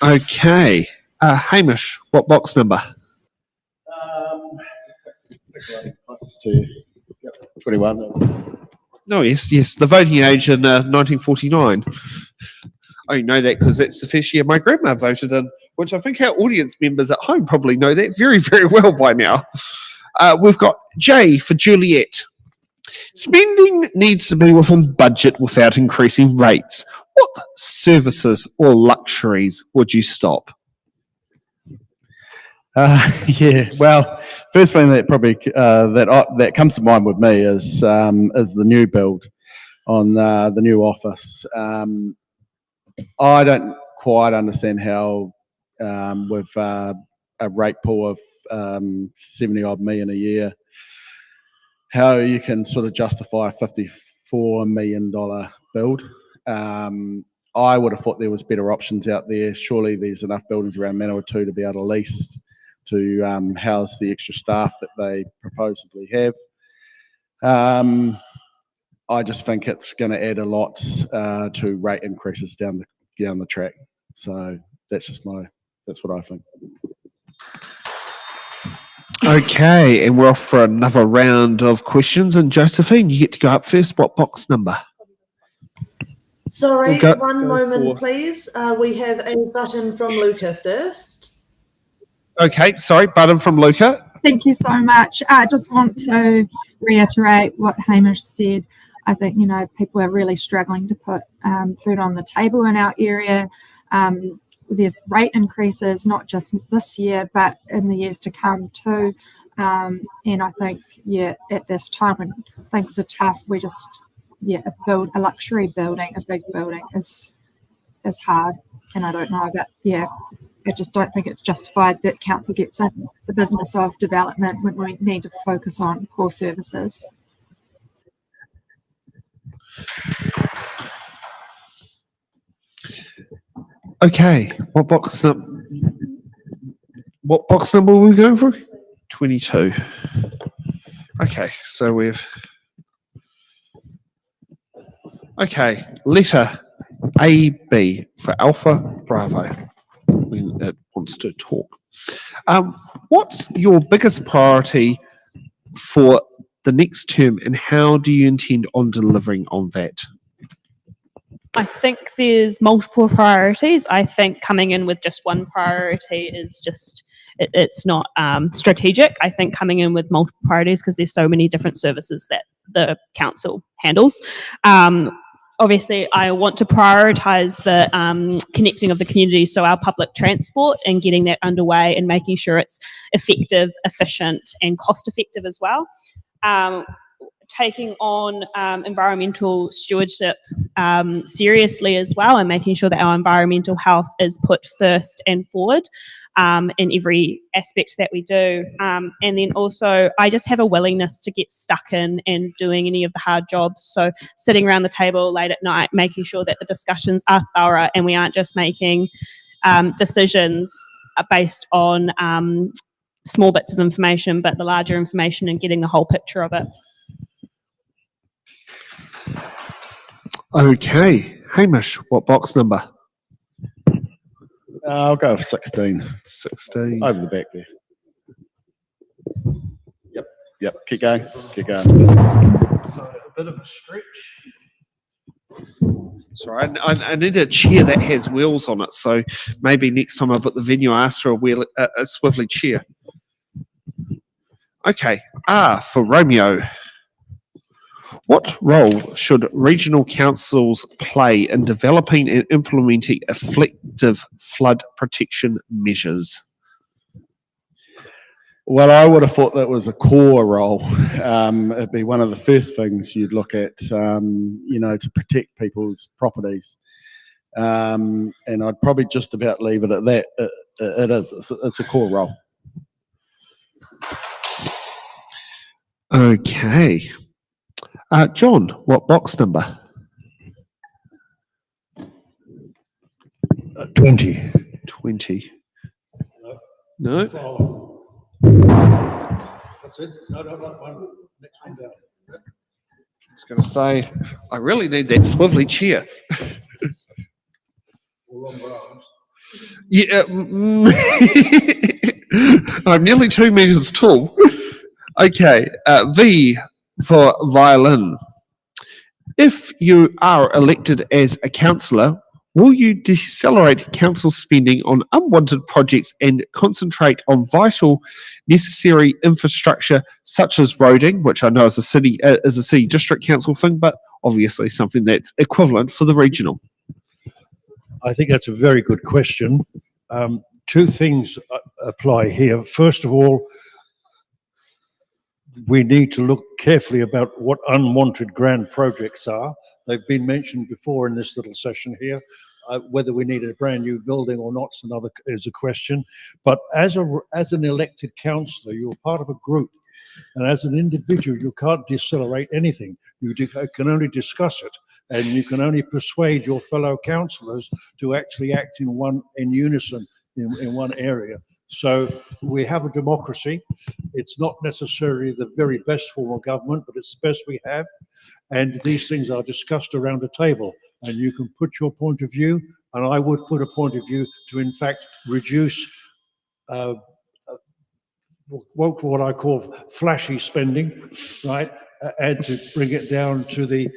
Okay. Hamish, what box number? Closest to you. Yep, 21. Oh, yes. The voting age in 1949. I know that because that's the first year my grandma voted in, which I think our audience members at home probably know that very, very well by now. We've got J for Juliet. Spending needs to be within budget without increasing rates. What services or luxuries would you stop? Yeah, well, first thing that probably that comes to mind with me is the new build on the new office. I don't quite understand how with a rate pool of 70 odd million a year, how you can sort of justify a $54 million build. I would have thought there was better options out there. Surely there's enough buildings around Manawatu to be able to lease to house the extra staff that they supposedly have. I just think it's going to add a lot to rate increases down the track. So that's what I think. Okay, and we're off for another round of questions. And Josephine, you get to go up first. What box number? Sorry, Go one moment, for- please. We have a button from Luca first. Okay, sorry, button from Luca. Thank you so much. I just want to reiterate what Hamish said. I think, people are really struggling to put food on the table in our area. There's rate increases, not just this year, but in the years to come too. And I think, at this time when things are tough, we just, a luxury building, a big building is hard. And I don't know about, I just don't think it's justified that council gets in the business of development when we need to focus on core services. Okay, what box number are we going for? 22. Okay, so okay, letter AB for Alpha Bravo when it wants to talk. What's your biggest priority for the next term, and how do you intend on delivering on that? I think there's multiple priorities. I think coming in with just one priority is just, it's not strategic. I think coming in with multiple priorities, because there's so many different services that the council handles. Obviously, I want to prioritise the connecting of the community, so our public transport, and getting that underway and making sure it's effective, efficient and cost effective as well. Taking on environmental stewardship seriously as well, and making sure that our environmental health is put first and forward in every aspect that we do. And then also, I just have a willingness to get stuck in and doing any of the hard jobs. So sitting around the table late at night, making sure that the discussions are thorough and we aren't just making decisions based on small bits of information, but the larger information and getting the whole picture of it. Okay, Hamish, what box number? I'll go with 16. 16. Over the back there. Yep. Keep going. So a bit of a stretch. Sorry, I need a chair that has wheels on it. So maybe next time I put the venue, I ask for a swivelly chair. Okay. R for Romeo. What role should regional councils play in developing and implementing effective flood protection measures? Well, I would have thought that was a core role. It'd be one of the first things you'd look at, to protect people's properties. And I'd probably just about leave it at that. It is. It's a core role. Okay. John, what box number? 20. 20. No? That's it. No, one. Next one down. I was going to say, I really need that swivelly chair. All on arms. Yeah. I'm nearly 2 meters tall. Okay. V for violin. If you are elected as a councillor, will you decelerate council spending on unwanted projects and concentrate on vital, necessary infrastructure such as roading, which I know is a city district council thing, but obviously something that's equivalent for the regional? I think that's a very good question. Two things apply here. First of all, we need to look carefully about what unwanted grand projects are. They've been mentioned before in this little session here. Whether we need a brand new building or not is a question. But as an elected councillor, you're part of a group. And as an individual, you can't decelerate anything. You can only discuss it, and you can only persuade your fellow councillors to actually act in unison in one area. So we have a democracy. It's not necessarily the very best form of government, but it's the best we have. And these things are discussed around a table, and you can put your point of view, and I would put a point of view to, in fact, reduce what I call flashy spending, right? And to bring it down to the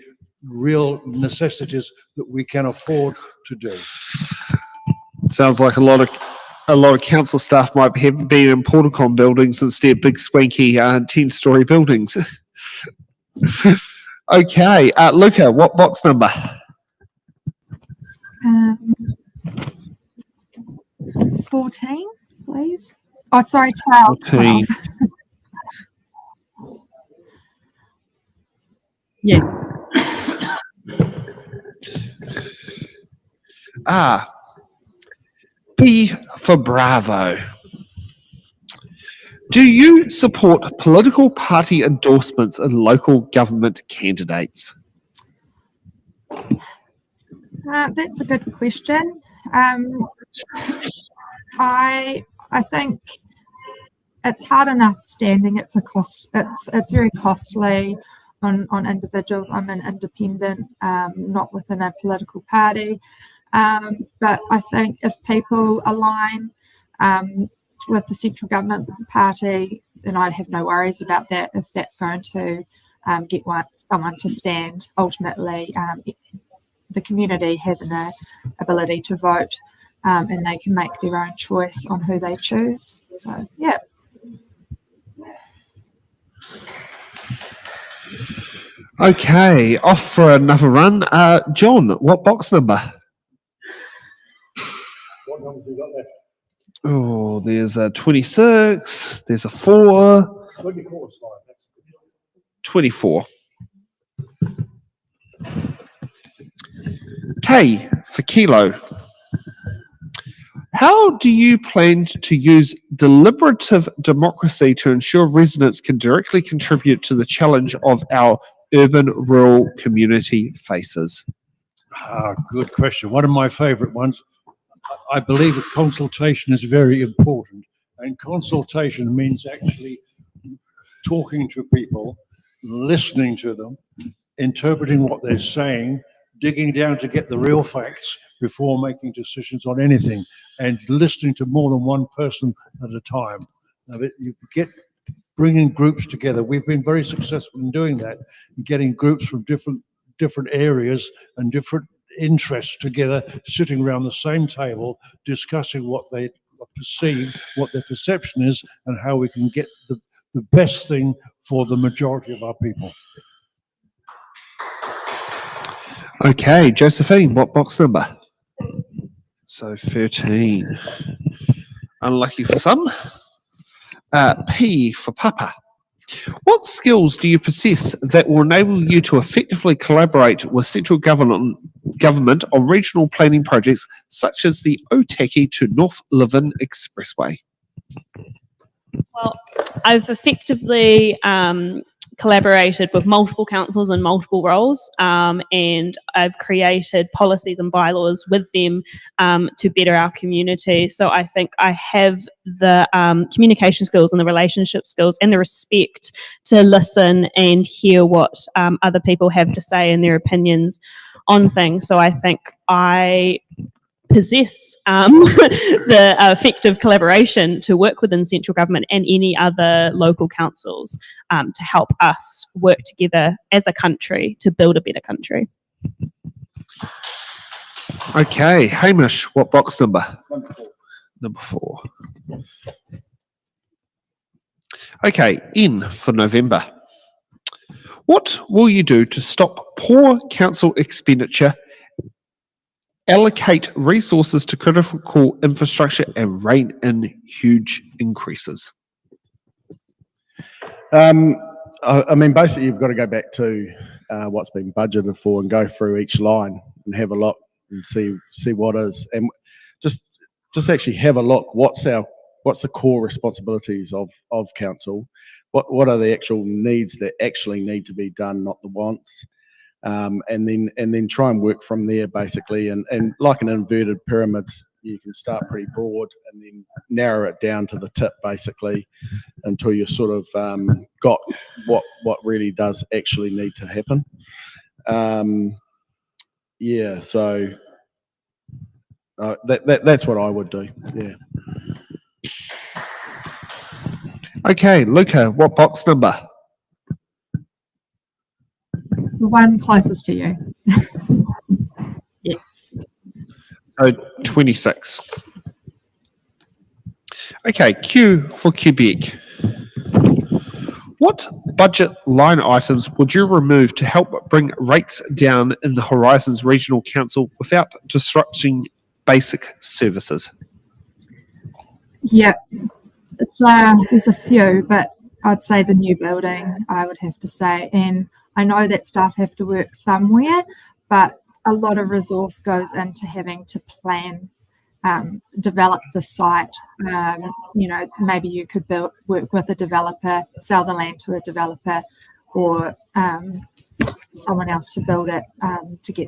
real necessities that we can afford to do. Sounds like a lot of council staff might have been in Porticon buildings instead of big swanky 10-story buildings. Okay, Luca, what box number? 14, please. Oh, sorry, 12. 14. 12. Yes. B for Bravo. Do you support political party endorsements in local government candidates? That's a good question. I think it's hard enough standing. It's a cost. It's very costly on individuals. I'm an independent, not within a political party. But I think if people align with the central government party, then I'd have no worries about that. If that's going to get someone to stand, ultimately, the community has an ability to vote, and they can make their own choice on who they choose. So, yeah. Okay, off for another run. John, what box number? What numbers have we got left? Oh, there's a 26, there's a 4. 24 is fine. That's good. 24. K for Kilo. How do you plan to use deliberative democracy to ensure residents can directly contribute to the challenge of our urban-rural community faces? Good question. One of my favourite ones. I believe that consultation is very important, and consultation means actually talking to people, listening to them, interpreting what they're saying, digging down to get the real facts before making decisions on anything, and listening to more than one person at a time. Now, you get bringing groups together. We've been very successful in doing that, getting groups from different areas and different interests together, sitting around the same table, discussing what they perceive, what their perception is, and how we can get the the best thing for the majority of our people. Okay, Josephine, what box number? So 13. Unlucky for some. P for Papa. What skills do you possess that will enable you to effectively collaborate with central government on regional planning projects such as the Otaki to North Levin Expressway? Well, I've effectively collaborated with multiple councils in multiple roles, and I've created policies and bylaws with them to better our community. So I think I have the communication skills and the relationship skills and the respect to listen and hear what other people have to say and their opinions on things. So I think I possess the effective collaboration to work within central government and any other local councils to help us work together as a country to build a better country. Okay, Hamish, what box number? Number 4. Okay, N for November. What will you do to stop poor council expenditure, allocate resources to critical infrastructure, and rein in huge increases? I mean, basically, you've got to go back to what's been budgeted for and go through each line and have a look and see what is, and just actually have a look. What's the core responsibilities of council? What are the actual needs that actually need to be done, not the wants? And then try and work from there, basically. And like an inverted pyramid, you can start pretty broad and then narrow it down to the tip, basically, until you sort of got what really does actually need to happen. Yeah, so that's what I would do. Yeah. Okay, Luca, what box number? The one closest to you. Yes. So 26. Okay, Q for Quebec. What budget line items would you remove to help bring rates down in the Horizons Regional Council without disrupting basic services? Yeah, there's a few, but I'd say the new building, I would have to say. And I know that staff have to work somewhere, but a lot of resource goes into having to plan, develop the site. Maybe you could work with a developer, sell the land to a developer, or someone else to build it to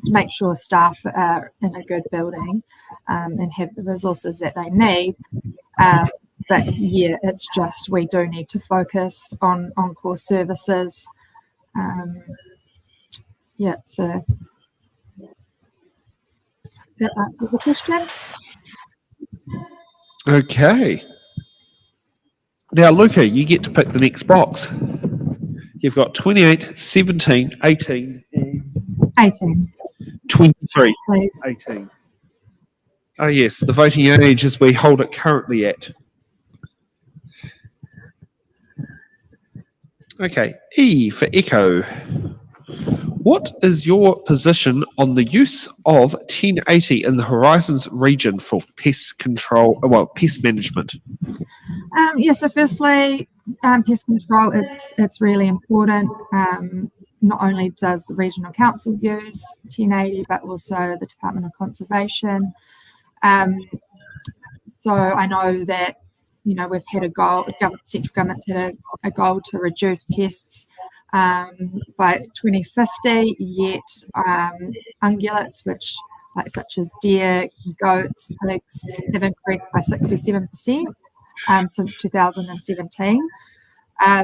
make sure staff are in a good building and have the resources that they need. But yeah, it's just we do need to focus on core services. So that answers the question. Okay. Now, Luca, you get to pick the next box. You've got 28, 17, 18, 18, 23. please. 18. Oh, yes, the voting age as we hold it currently at. Okay, E for Echo. What is your position on the use of 1080 in the Horizons region for pest control, pest management? So firstly, pest control, it's really important. Not only does the Regional Council use 1080, but also the Department of Conservation. So I know that, we've had a goal, central government's had a goal to reduce pests by 2050, yet ungulates, such as deer, goats, pigs, have increased by 67% since 2017.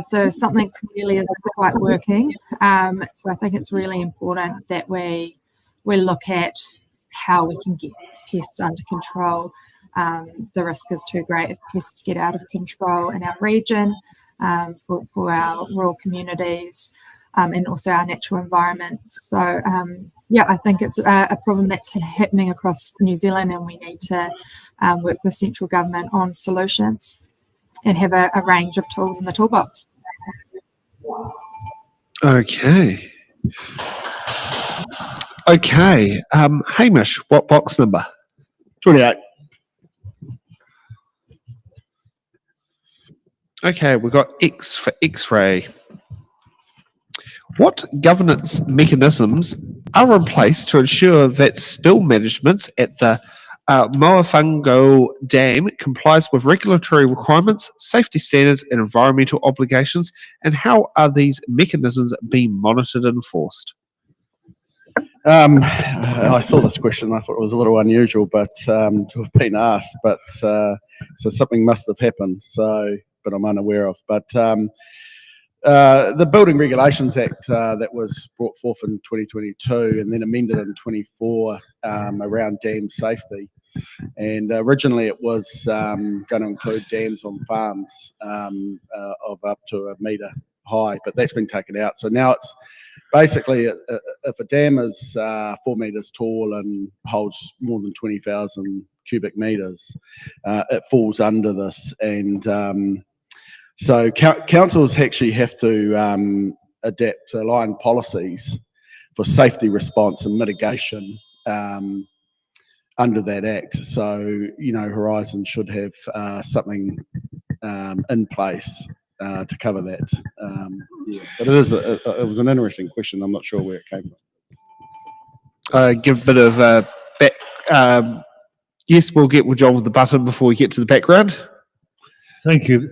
So something clearly isn't quite working. So I think it's really important that we look at how we can get pests under control. The risk is too great if pests get out of control in our region for our rural communities and also our natural environment. So I think it's a problem that's happening across New Zealand, and we need to work with central government on solutions. have a range of tools in the toolbox. Okay. Okay. Hamish, what box number? 28. Okay, we've got X for X-ray. What governance mechanisms are in place to ensure that spill management at the Moafango Dam complies with regulatory requirements, safety standards, and environmental obligations? And how are these mechanisms being monitored and enforced? I saw this question. I thought it was a little unusual, but to have been asked. But so something must have happened. But I'm unaware of. But the Building Regulations Act that was brought forth in 2022 and then amended in 24 around dam safety. And originally it was going to include dams on farms of up to a metre high, but that's been taken out. So now it's basically if a dam is 4 metres tall and holds more than 20,000 cubic metres, it falls under this. And so councils actually have to adapt to align policies for safety response and mitigation under that act. So, Horizon should have something in place to cover that. But it was an interesting question. I'm not sure where it came from. Give a bit of back. Yes, we'll get John with the button before we get to the background. Thank you.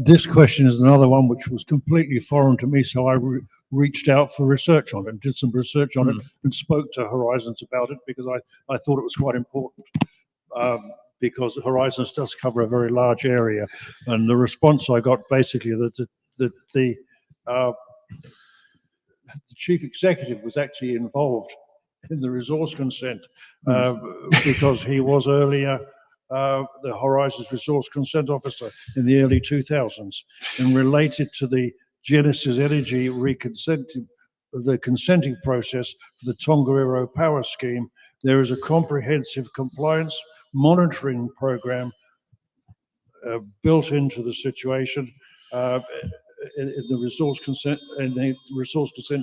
This question is another one which was completely foreign to me, so I reached out for research on it, did some research on it, and spoke to Horizons about it because I thought it was quite important. Because Horizons does cover a very large area, and the response I got basically that the chief executive was actually involved in the resource consent because he was earlier the Horizons Resource Consent Officer in the early 2000s, and related to the Genesis Energy the consenting process for the Tongariro Power Scheme. There is a comprehensive compliance monitoring program built into the situation in the resource consent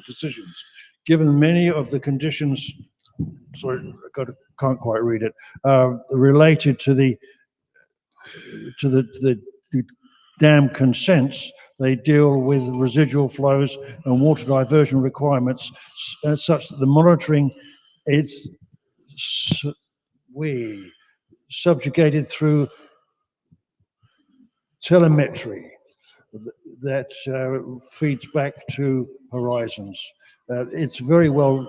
decisions. Given many of the conditions, can't quite read it, related to the dam consents, they deal with residual flows and water diversion requirements such that the monitoring is subjugated through telemetry that feeds back to Horizons. It's very well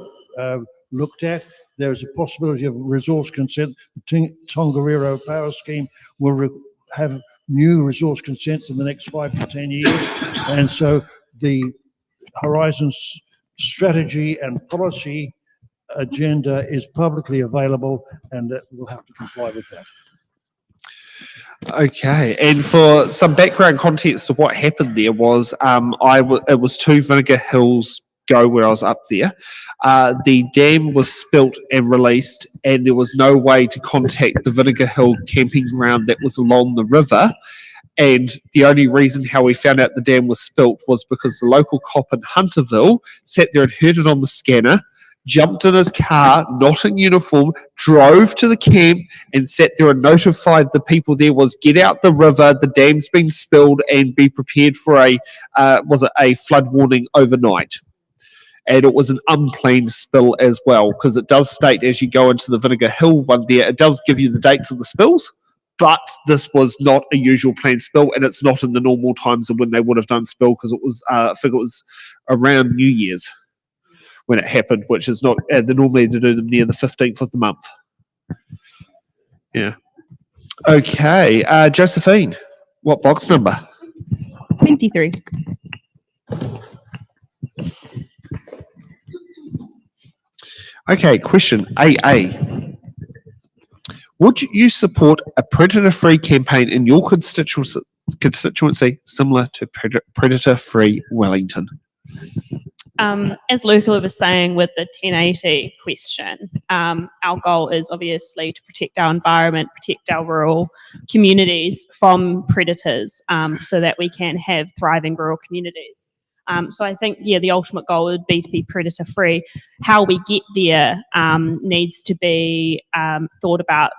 looked at. There's a possibility of resource consent. The Tongariro Power Scheme will have new resource consents in the next 5 to 10 years. And so the Horizons strategy and policy agenda is publicly available, and we'll have to comply with that. Okay, and for some background context of what happened there was, it was 2 Vinegar Hills go where I was up there. The dam was spilt and released, and there was no way to contact the Vinegar Hill camping ground that was along the river. And the only reason how we found out the dam was spilt was because the local cop in Hunterville sat there and heard it on the scanner, jumped in his car, not in uniform, drove to the camp and sat there and notified the people there was get out the river, the dam's been spilled, and be prepared for a flood warning overnight. And it was an unplanned spill as well, because it does state as you go into the Vinegar Hill one there, it does give you the dates of the spills, but this was not a usual planned spill, and it's not in the normal times of when they would have done spill, because it was, I think it was around New Year's when it happened, which is not, they normally do them near the 15th of the month. Yeah. Okay, Josephine, what box number? 23. Okay, question AA. Would you support a predator-free campaign in your constituency similar to predator-free Wellington? As Luca was saying with the 1080 question, our goal is obviously to protect our environment, protect our rural communities from predators, so that we can have thriving rural communities. So I think, yeah, the ultimate goal would be to be predator free. How we get there needs to be thought about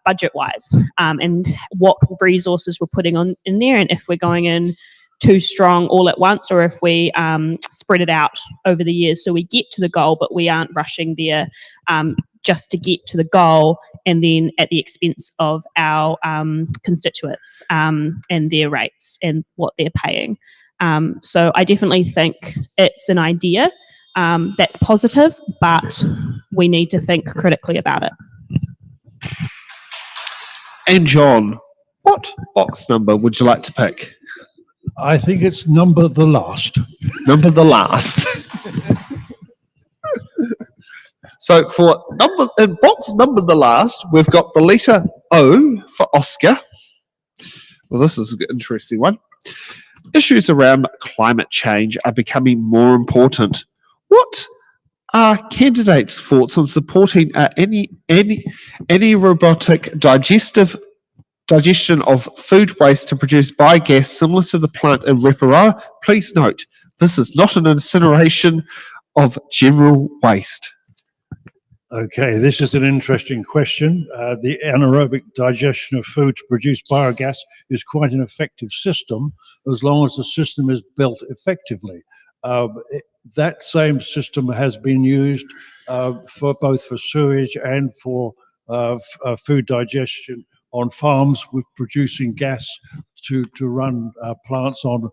budget wise, and what resources we're putting on in there, and if we're going in too strong all at once, or if we spread it out over the years so we get to the goal but we aren't rushing there just to get to the goal and then at the expense of our constituents and their rates and what they're paying. So I definitely think it's an idea that's positive, but we need to think critically about it. And John, what box number would you like to pick? I think it's number the last. Number the last. So for box number the last, we've got the letter O for Oscar. Well, this is an interesting one. Issues around climate change are becoming more important. What are candidates' thoughts on supporting any robotic digestion of food waste to produce biogas similar to the plant in Reparar? Please note, this is not an incineration of general waste. Okay, this is an interesting question. The anaerobic digestion of food to produce biogas is quite an effective system as long as the system is built effectively. That same system has been used for both for sewage and for food digestion on farms with producing gas to run plants on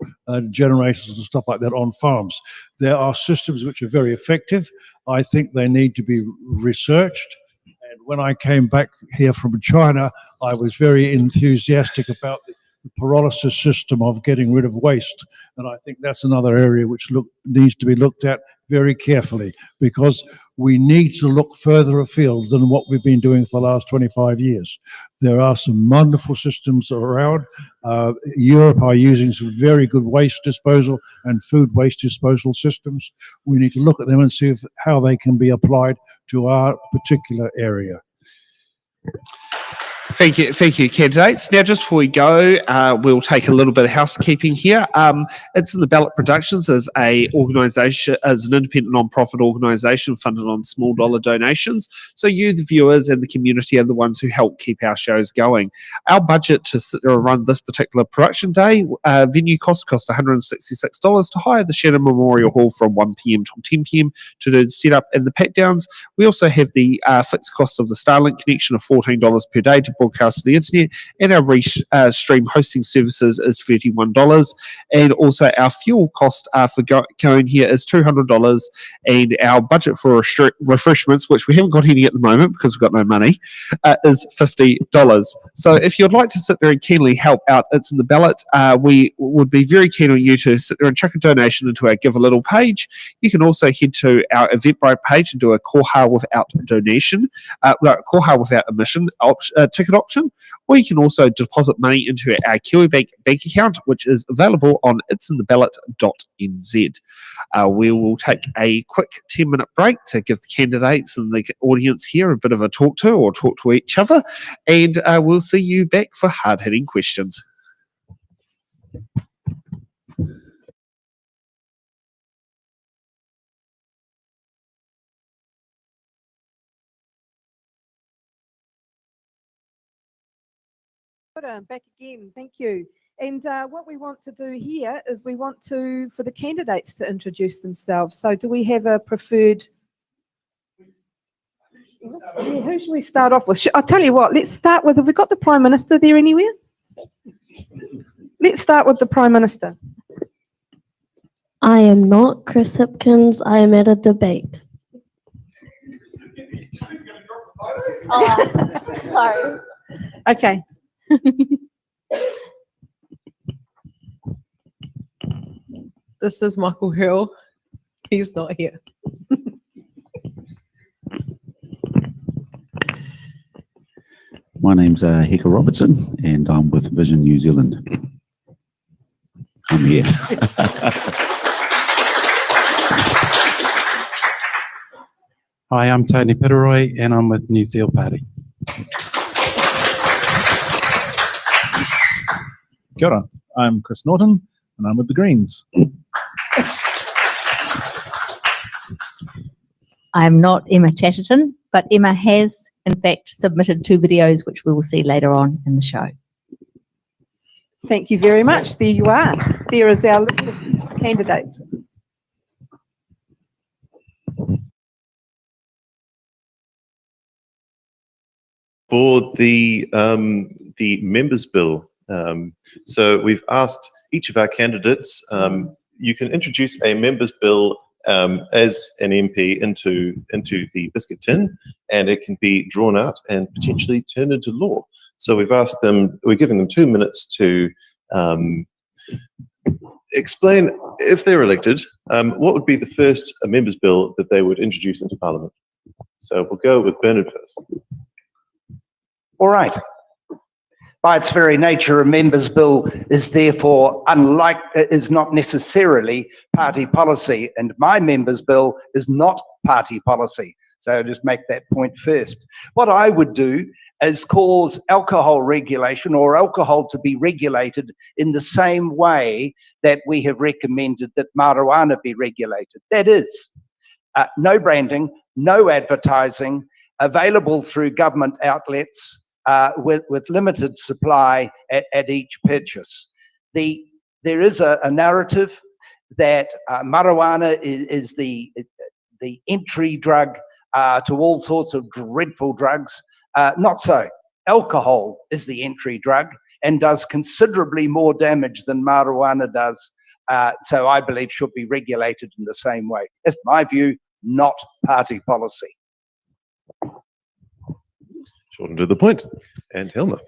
generators and stuff like that on farms. There are systems which are very effective. I think they need to be researched. And when I came back here from China, I was very enthusiastic about the pyrolysis system of getting rid of waste. And I think that's another area which needs to be looked at very carefully, because we need to look further afield than what we've been doing for the last 25 years. There are some wonderful systems around. Europe are using some very good waste disposal and food waste disposal systems. We need to look at them and see how they can be applied to our particular area. Thank you, candidates. Now, just before we go, we'll take a little bit of housekeeping here. It's in the Ballot Productions as an organisation, as an independent non-profit organisation funded on small dollar donations. So you, the viewers, and the community are the ones who help keep our shows going. Our budget to sit there and run this particular production day, venue cost $166 to hire the Shannon Memorial Hall from 1 p.m. till 10 p.m. to do the setup and the pat downs. We also have the fixed cost of the Starlink connection of $14 per day to broadcast to the internet, and our stream hosting services is $31, and also our fuel cost for going here is $200, and our budget for refreshments, which we haven't got any at the moment because we've got no money, is $50. So if you'd like to sit there and keenly help out, it's in the ballot. We would be very keen on you to sit there and chuck a donation into our Give a Little page. You can also head to our Eventbrite page and do a koha without donation, koha without admission ticket option, or you can also deposit money into our KiwiBank bank account, which is available on itsintheballot.nz. We will take a quick 10-minute break to give the candidates and the audience here a bit of a talk to each other, and we'll see you back for hard-hitting questions. I'm back again, thank you. And what we want to do here is we want for the candidates to introduce themselves. So do we have a preferred, who should we start off with? I'll tell you what, let's start with, have we got the Prime Minister there anywhere? Let's start with the Prime Minister. I am not Chris Hipkins, I am at a debate. Oh, sorry. Okay. This is Michael Hill. He's not here. My name's Heka Robertson, and I'm with Vision New Zealand. I'm here. Hi, I'm Tony Pitteroy and I'm with New Zealand Party. Kia ora, I'm Chris Norton and I'm with the Greens. I'm not Emma Chatterton, but Emma has in fact submitted 2 videos which we will see later on in the show. Thank you very much. There you are. There is our list of candidates. For the members' bill, so we've asked each of our candidates, you can introduce a members' bill as an MP into the biscuit tin, and it can be drawn out and potentially turned into law. So we've asked them, we're giving them 2 minutes to explain, if they're elected, what would be the first members' bill that they would introduce into Parliament. So we'll go with Bernard first. All right. By its very nature, a members' bill is therefore is not necessarily party policy, and my members' bill is not party policy. So I'll just make that point first. What I would do is cause alcohol regulation or alcohol to be regulated in the same way that we have recommended that marijuana be regulated. That is, no branding, no advertising, available through government outlets, with limited supply at each purchase. There is a narrative that marijuana is the entry drug to all sorts of dreadful drugs. Not so. Alcohol is the entry drug and does considerably more damage than marijuana does. So I believe should be regulated in the same way. That's my view, not party policy. Short and to the point. And Hilma.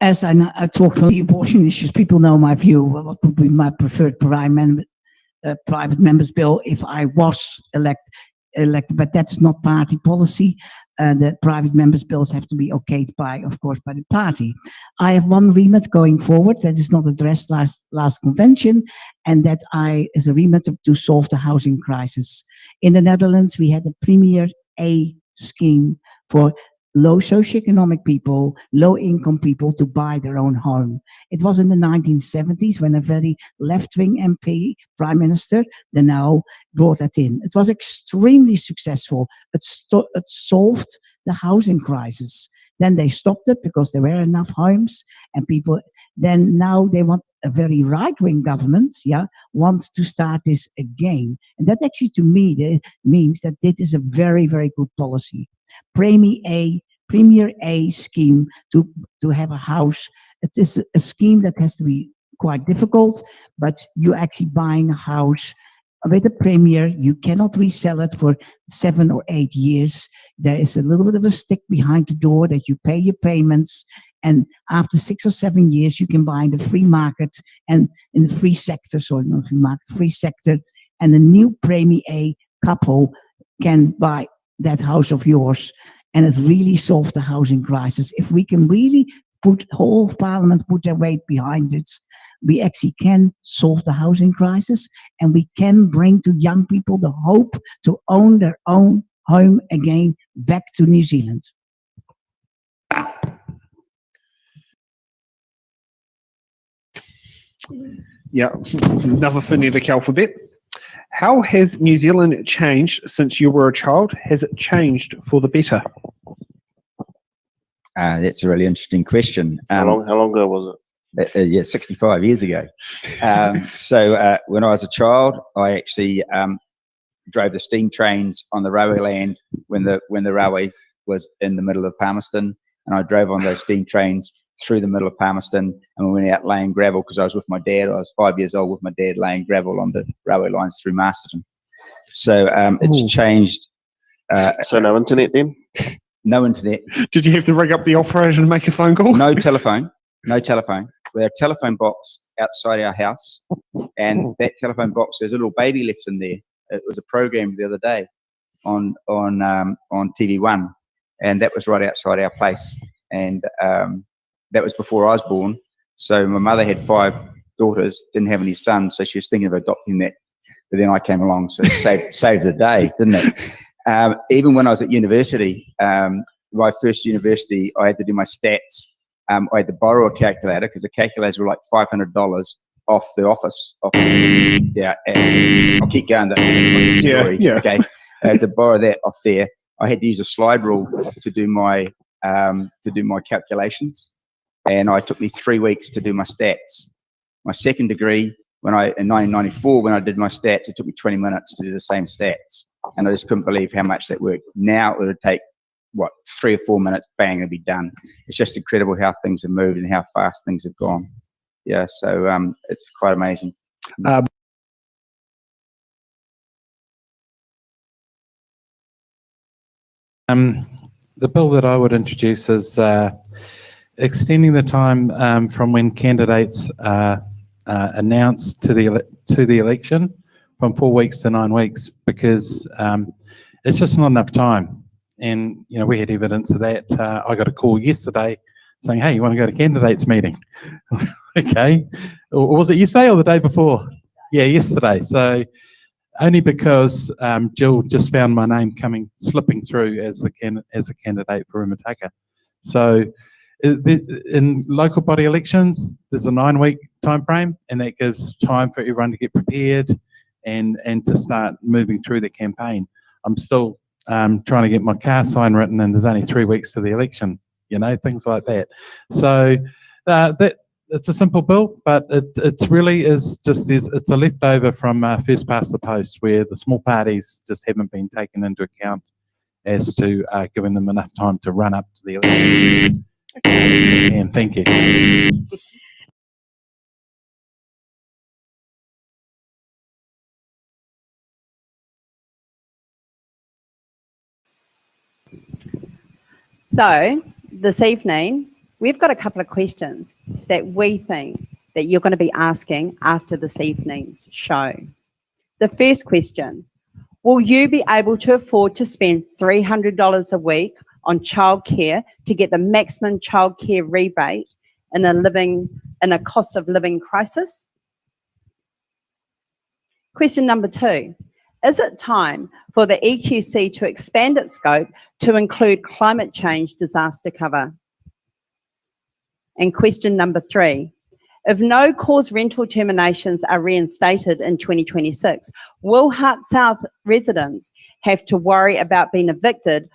As I talked on the abortion issues, people know my view. What would be my preferred private members' bill if I was elected? But that's not party policy. That private members' bills have to be okayed by, of course, by the party. I have one remit going forward that is not addressed last convention, and that is a remit to solve the housing crisis. In the Netherlands, we had a Premier A scheme for low socioeconomic people, low-income people to buy their own home. It was in the 1970s when a very left-wing MP, Prime Minister, De Nauw, brought that in. It was extremely successful. It solved the housing crisis. Then they stopped it because there were enough homes, and people, then now they want a very right-wing government, wants to start this again. And that actually, to me, means that this is a very, very good policy. Premier A scheme to have a house. It is a scheme that has to be quite difficult, but you're actually buying a house with a Premier. You cannot resell it for 7 or 8 years. There is a little bit of a stick behind the door that you pay your payments, and after 6 or 7 years, you can buy in the free market and in the free sector, free sector, and a new Premier A couple can buy that house of yours, and it really solved the housing crisis. If we can really put whole Parliament put their weight behind it, we actually can solve the housing crisis, and we can bring to young people the hope to own their own home again back to New Zealand. Yeah, another phonetic alphabet. How has New Zealand changed since you were a child? Has it changed for the better? That's a really interesting question. How long ago was it? Yeah, 65 years ago. So when I was a child, I actually drove the steam trains on the railway land when the railway was in the middle of Palmerston, and I drove on those steam trains through the middle of Palmerston, and we went out laying gravel because I was with my dad. I was 5 years old with my dad laying gravel on the railway lines through Masterton. So it's changed. So no internet then? No internet. Did you have to ring up the operator and make a phone call? No telephone. No telephone. We had a telephone box outside our house, and that telephone box, there's a little baby left in there. It was a program the other day on TV1, and that was right outside our place. And that was before I was born. So my mother had 5 daughters, didn't have any sons, so she was thinking of adopting that. But then I came along, so it saved the day, didn't it? Even when I was at university, my first university, I had to do my stats. I had to borrow a calculator because the calculators were like $500 off the office. Yeah, and I'll keep going. Yeah. Okay, I had to borrow that off there. I had to use a slide rule to do my calculations, and it took me 3 weeks to do my stats. My second degree, in 1994, when I did my stats, it took me 20 minutes to do the same stats, and I just couldn't believe how much that worked. Now it would take 3 or 4 minutes, bang, it'd be done. It's just incredible how things have moved and how fast things have gone. Yeah, so it's quite amazing. The bill that I would introduce is extending the time from when candidates are announced to the election from 4 weeks to 9 weeks, because it's just not enough time. And we had evidence of that. I got a call yesterday saying, "Hey, you want to go to candidates meeting?" Okay, or was it yesterday or the day before? Yeah, yesterday. So only because Jill just found my name slipping through as a candidate for Umataka. So in local body elections, there's a 9-week time frame, and that gives time for everyone to get prepared and to start moving through the campaign. I'm still trying to get my car sign written, and there's only 3 weeks to the election. Things like that. So it's a simple bill, but it really is just it's a leftover from first past the post, where the small parties just haven't been taken into account as to giving them enough time to run up to the election. And thank you. So this evening, we've got a couple of questions that we think that you're going to be asking after this evening's show. The first question: will you be able to afford to spend $300 a week on childcare to get the maximum childcare rebate in a cost of living crisis? Question number 2: is it time for the EQC to expand its scope to include climate change disaster cover? And question number 3: if no cause rental terminations are reinstated in 2026, will Hart South residents have to worry about being evicted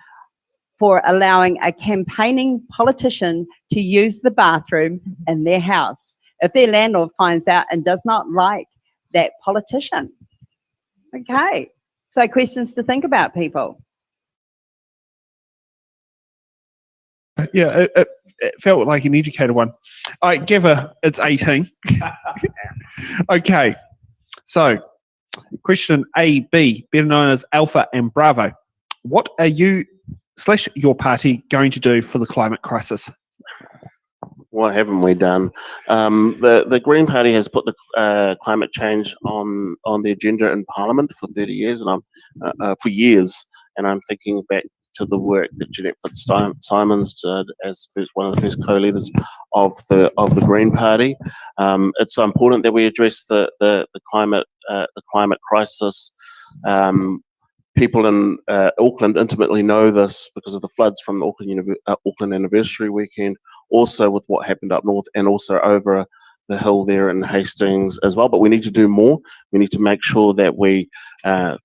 for allowing a campaigning politician to use the bathroom in their house if their landlord finds out and does not like that politician? Okay, so questions to think about, people. Yeah, it felt like an educated one. All right, give her, it's 18. Okay, so question A, B, better known as Alpha and Bravo. What are you / your party going to do for the climate crisis? What haven't we done? The Green Party has put the climate change on the agenda in Parliament for 30 years, and I'm thinking back to the work that Jeanette Fitzsimons did as one of the first co-leaders of the Green Party. It's important that we address the climate crisis. People in Auckland intimately know this because of the floods from the Auckland anniversary weekend, also with what happened up north and also over the hill there in Hastings as well. But we need to do more. We need to make sure that we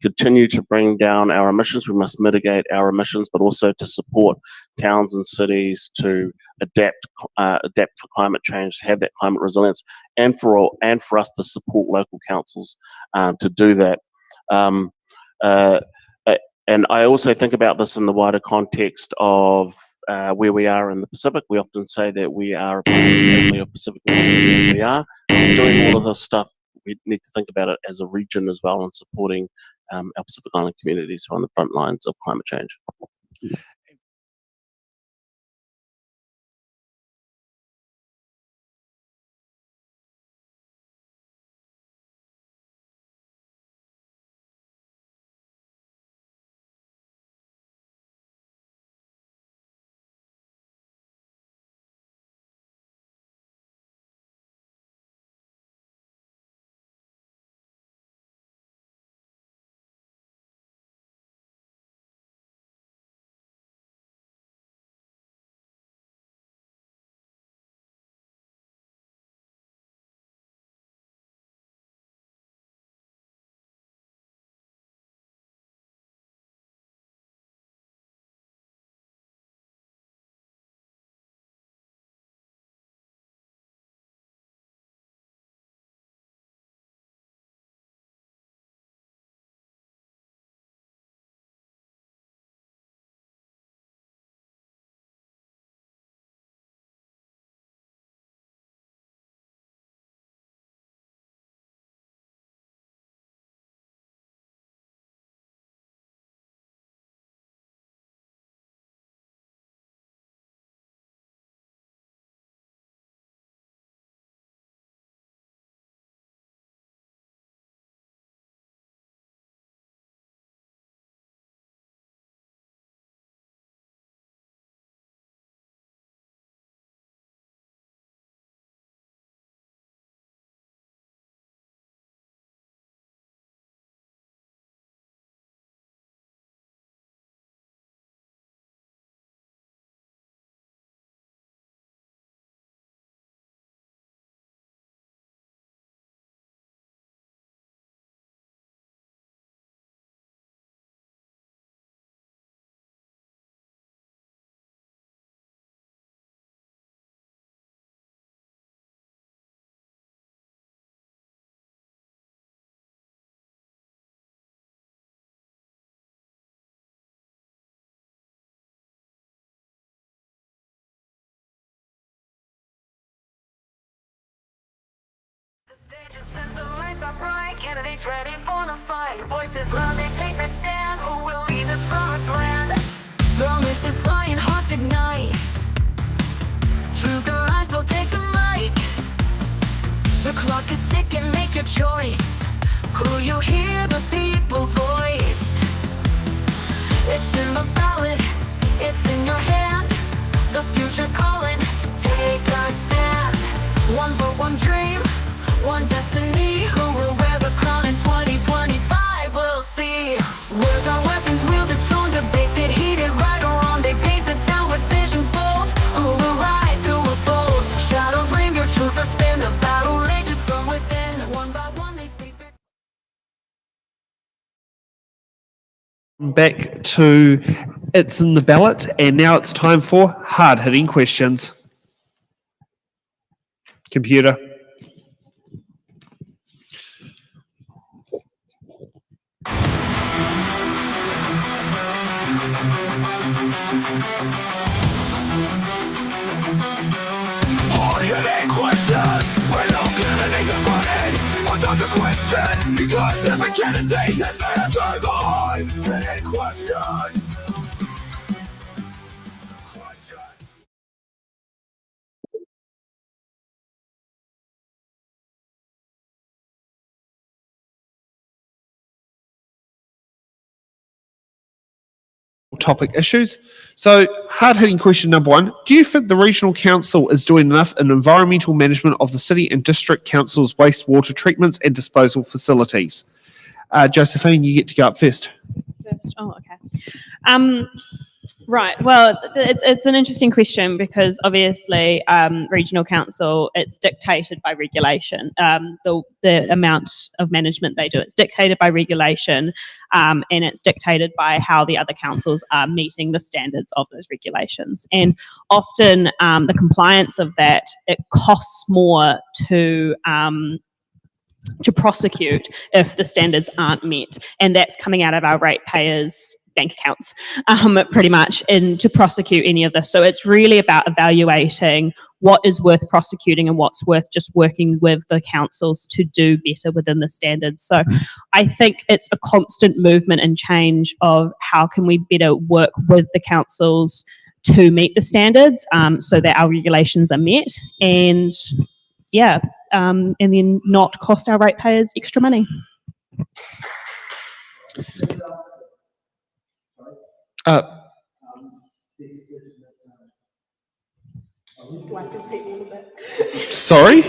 continue to bring down our emissions. We must mitigate our emissions, but also to support towns and cities to adapt for climate change, to have that climate resilience, and for us to support local councils to do that. And I also think about this in the wider context of where we are in the Pacific. We often say that we are a family of Pacific Islanders. We are doing all of this stuff. We need to think about it as a region as well, and supporting our Pacific Island communities who are on the front lines of climate change. candidates ready for the fight. Voices loud, they take the stand. Who will lead the promised land? The mist is flying, hearts ignite. Truth and lies will take the mic. The clock is ticking, make your choice. Who you hear, the people's voice. It's in the ballot, it's in your hand. The future's calling, take a stand. One vote, one dream, one destiny. Who will wear the crown in 2025? We'll see. Words are weapons, wielded strong. Debates get heated, right or wrong. They paint the town with visions bold. Who will rise, who will fold? Shadows ring, your truth will spin. The battle rages from within. One by one they sleep in. Back to It's in the Ballot, and now it's time for hard-hitting questions. Computer. Hard-hitting questions. We're not gonna need to run it. What does a question? Because every candidate has an answer. The hard-hitting questions. Topic issues. So, hard-hitting question number one. Do you think the Regional Council is doing enough in environmental management of the City and District Council's wastewater treatments and disposal facilities? Josephine, you get to go up first. Oh, okay. Right. Well, it's an interesting question because obviously regional council, it's dictated by regulation. The amount of management they do, it's dictated by regulation, and it's dictated by how the other councils are meeting the standards of those regulations. And often the compliance of that, it costs more to prosecute if the standards aren't met, and that's coming out of our ratepayers' bank accounts, pretty much, and to prosecute any of this. So it's really about evaluating what is worth prosecuting and what's worth just working with the councils to do better within the standards. So I think it's a constant movement and change of how can we better work with the councils to meet the standards, so that our regulations are met, and and then not cost our ratepayers extra money. Sorry?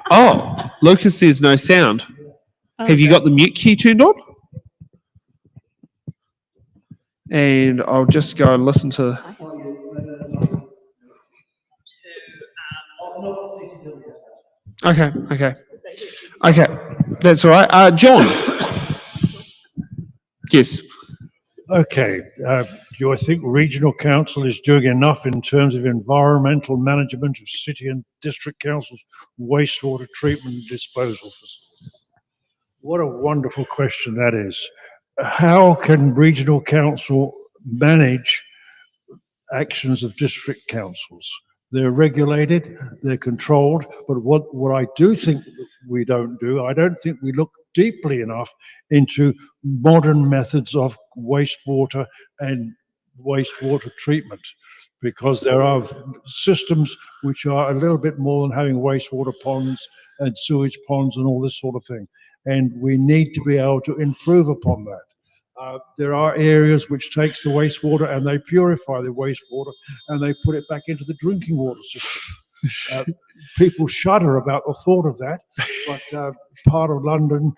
Oh, Lucas says no sound. Have you got the mute key turned on? And I'll just go and listen to. Okay. That's all right. John. Yes. Okay. Do I think regional council is doing enough in terms of environmental management of city and district councils' wastewater treatment and disposal facilities? What a wonderful question that is. How can regional council manage actions of district councils? They're regulated, they're controlled, but what I do think we don't do, I don't think we look deeply enough into modern methods of wastewater and wastewater treatment, because there are systems which are a little bit more than having wastewater ponds and sewage ponds and all this sort of thing. And we need to be able to improve upon that. There are areas which takes the wastewater and they purify the wastewater and they put it back into the drinking water system. People shudder about the thought of that, but part of London,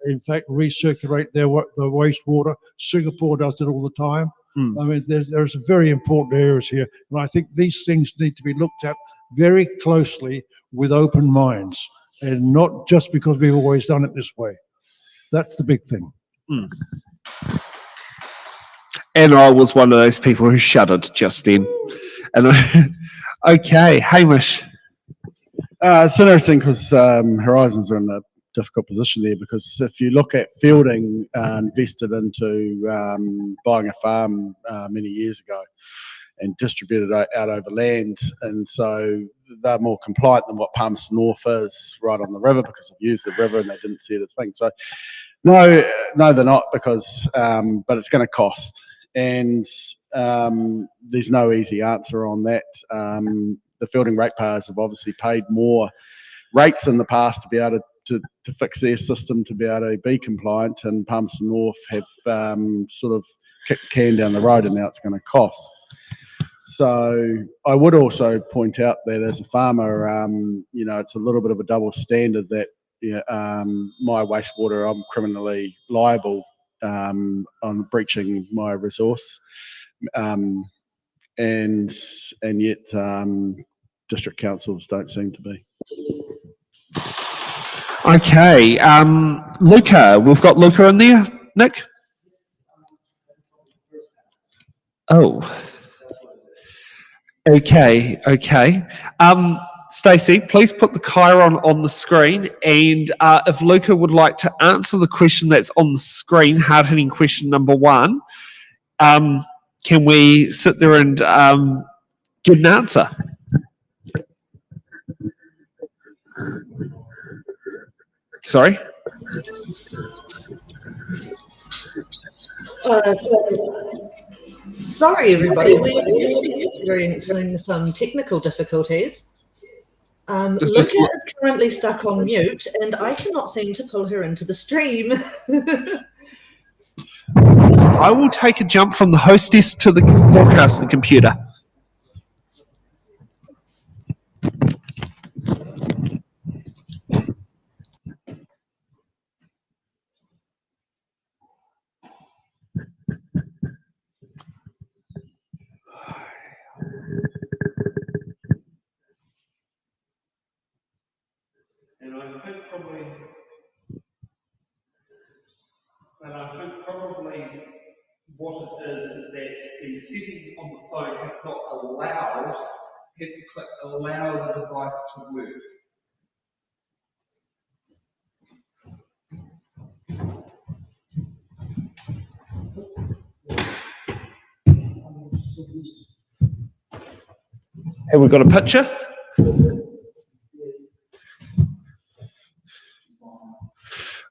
in fact, recirculate the wastewater. Singapore does it all the time. I mean, there's very important areas here, and I think these things need to be looked at very closely with open minds, and not just because we've always done it this way. That's the big thing. And I was one of those people who shuddered just then. And okay, Hamish. It's interesting because Horizons are in a difficult position there, because if you look at Fielding invested into buying a farm many years ago, and distribute it out over land. And so they're more compliant than what Palmerston North is right on the river, because I've used the river and they didn't see it as thing. So no, they're not, because, but it's going to cost. And there's no easy answer on that. The fielding ratepayers have obviously paid more rates in the past to be able to fix their system to be able to be compliant, and Palmerston North have sort of kicked the can down the road, and now it's going to cost. So I would also point out that as a farmer, you know, it's a little bit of a double standard that my wastewater, I'm criminally liable on breaching my resource, and yet district councils don't seem to be. Okay, Luca, we've got Luca in there. Nick? Oh. Okay. Stacey, please put the chyron on the screen, and if Luca would like to answer the question that's on the screen, hard-hitting question number 1, can we sit there and get an answer? Sorry? Sorry, everybody. We're actually experiencing some technical difficulties. Luca is currently stuck on mute, and I cannot seem to pull her into the stream. I will take a jump from the hostess to the broadcasting computer. And I think probably what it is that the settings on the phone have not allowed, have to click allow the device to work. Have we got a picture?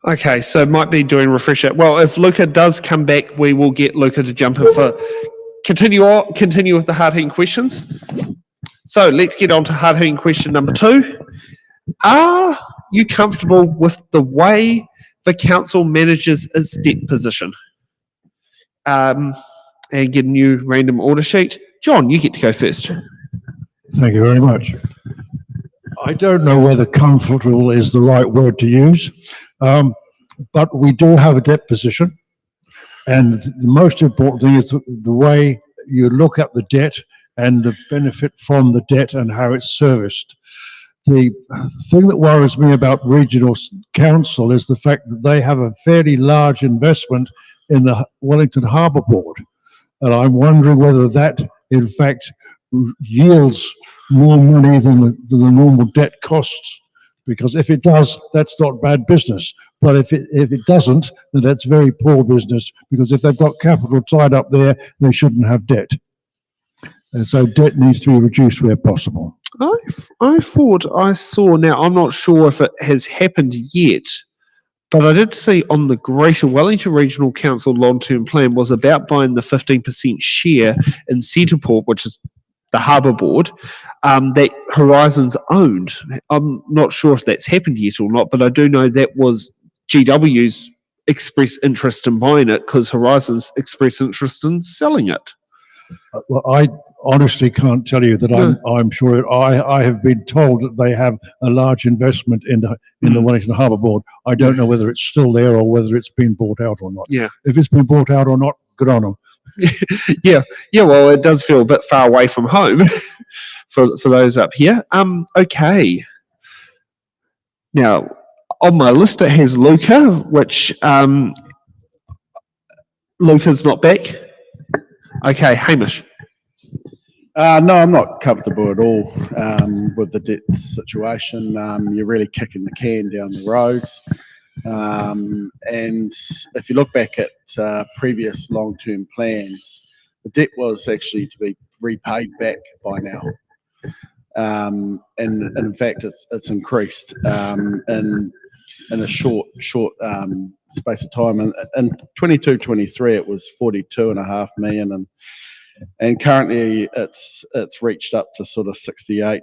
Okay, so might be doing refresher. Well, if Luca does come back, we will get Luca to jump in for continue with the hard-hitting questions. So let's get on to hard-hitting question number 2. Are you comfortable with the way the council manages its debt position? And get a new random order sheet. John, you get to go first. Thank you very much. I don't know whether comfortable is the right word to use, but we do have a debt position, and the most important thing is the way you look at the debt and the benefit from the debt and how it's serviced. The thing that worries me about regional council is the fact that they have a fairly large investment in the Wellington Harbour Board, and I'm wondering whether that in fact yields more money than the normal debt costs, because if it does, that's not bad business. But if it doesn't, then that's very poor business, because if they've got capital tied up there, they shouldn't have debt. And so debt needs to be reduced where possible. I thought I saw, now I'm not sure if it has happened yet, but I did see on the Greater Wellington Regional Council long-term plan was about buying the 15% share in Centreport, which is the Harbour Board, that Horizons owned. I'm not sure if that's happened yet or not, but I do know that was GW's express interest in buying it because Horizons expressed interest in selling it. Well, I honestly can't tell you that. I'm sure. I have been told that they have a large investment in the Wellington Harbour Board. I don't know whether it's still there or whether it's been bought out or not. Yeah. If it's been bought out or not, good on them. Yeah. Well, it does feel a bit far away from home for those up here. Okay. Now, on my list it has Luca, which Luca's not back. Okay, Hamish. No, I'm not comfortable at all with the debt situation. You're really kicking the can down the road. And if you look back at previous long-term plans, the debt was actually to be repaid back by now. And in fact, it's increased in a short space of time. And in 22-23, it was 42.5 million, and currently it's reached up to sort of 68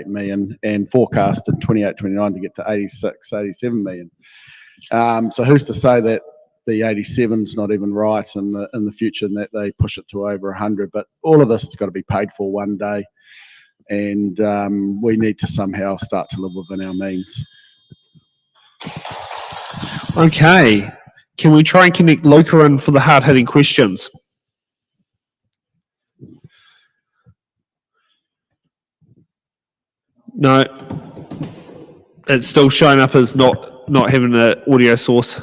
million, and forecast in 28-29 to get to 87 million. So who's to say that the 87's not even right in the future, and that they push it to over 100? But all of this has got to be paid for one day, and we need to somehow start to live within our means. Okay. Can we try and connect Luca in for the hard-hitting questions? No. It's still showing up as not having an audio source.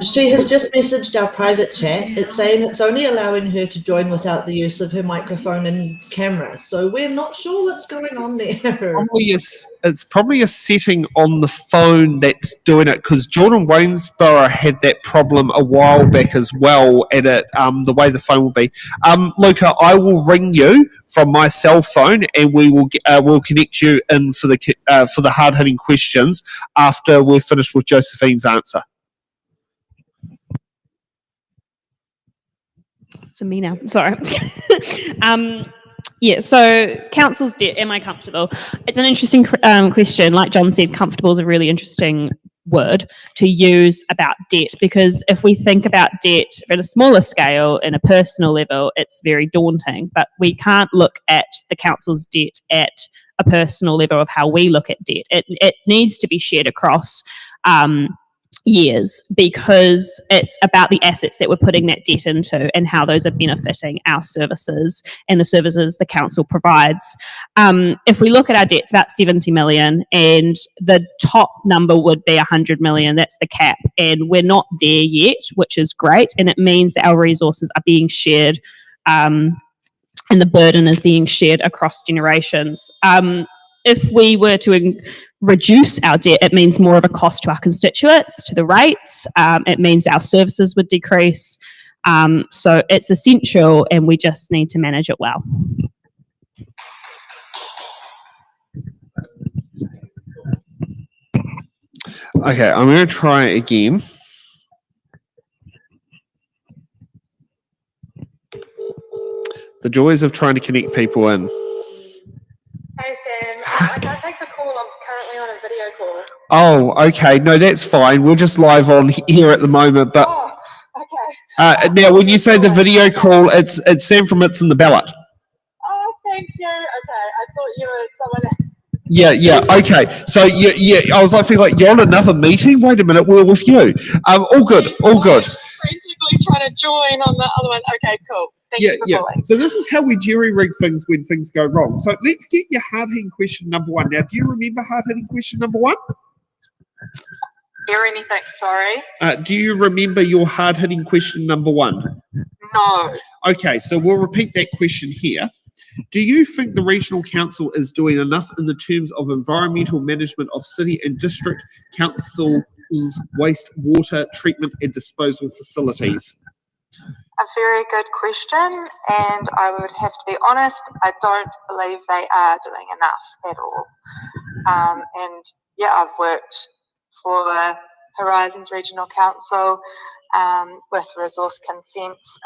She has just messaged our private chat. It's saying it's only allowing her to join without the use of her microphone and camera. So we're not sure what's going on there. It's probably a setting on the phone that's doing it, because Jordan Waynesborough had that problem a while back as well, and the way the phone will be. Luca, I will ring you from my cell phone, and we'll connect you in for the hard hitting questions after we're finished with Josephine's answer. To me now, sorry. Yeah, so council's debt, am I comfortable? It's an interesting question. Like John said, comfortable is a really interesting word to use about debt, because if we think about debt at a smaller scale, in a personal level, it's very daunting, but we can't look at the council's debt at a personal level of how we look at debt. It needs to be shared across years, because it's about the assets that we're putting that debt into and how those are benefiting our services and the services the council provides. If we look at our debt, it's about 70 million, and the top number would be 100 million. That's the cap, and we're not there yet, which is great, and it means that our resources are being shared and the burden is being shared across generations. If we were to reduce our debt, it means more of a cost to our constituents, to the rates. It means our services would decrease. So it's essential, and we just need to manage it well. Okay, I'm going to try it again. The joys of trying to connect people in. Hey Sam, I can't take the call. I'm currently on a video call. Oh, okay. No, that's fine. We're just live on here at the moment. But okay. Now, when you say the video call, it's Sam from It's in the Ballot. Oh, thank you. Okay, I thought you were someone else. Yeah. Okay. So I was like, you're on another meeting. Wait a minute, we're with you. All good. Frantically trying to join on the other one. Okay, cool. Thank you for calling. So this is how we jury rig things when things go wrong. So let's get your hard-hitting question number one. Now, do you remember hard-hitting question number one? Hear anything? Sorry. Do you remember your hard-hitting question number one? No. Okay, so we'll repeat that question here. Do you think the regional council is doing enough in the terms of environmental management of city and district councils' waste water treatment and disposal facilities? A very good question, and I would have to be honest, I don't believe they are doing enough at all. And yeah, I've worked for Horizons Regional Council with resource consents.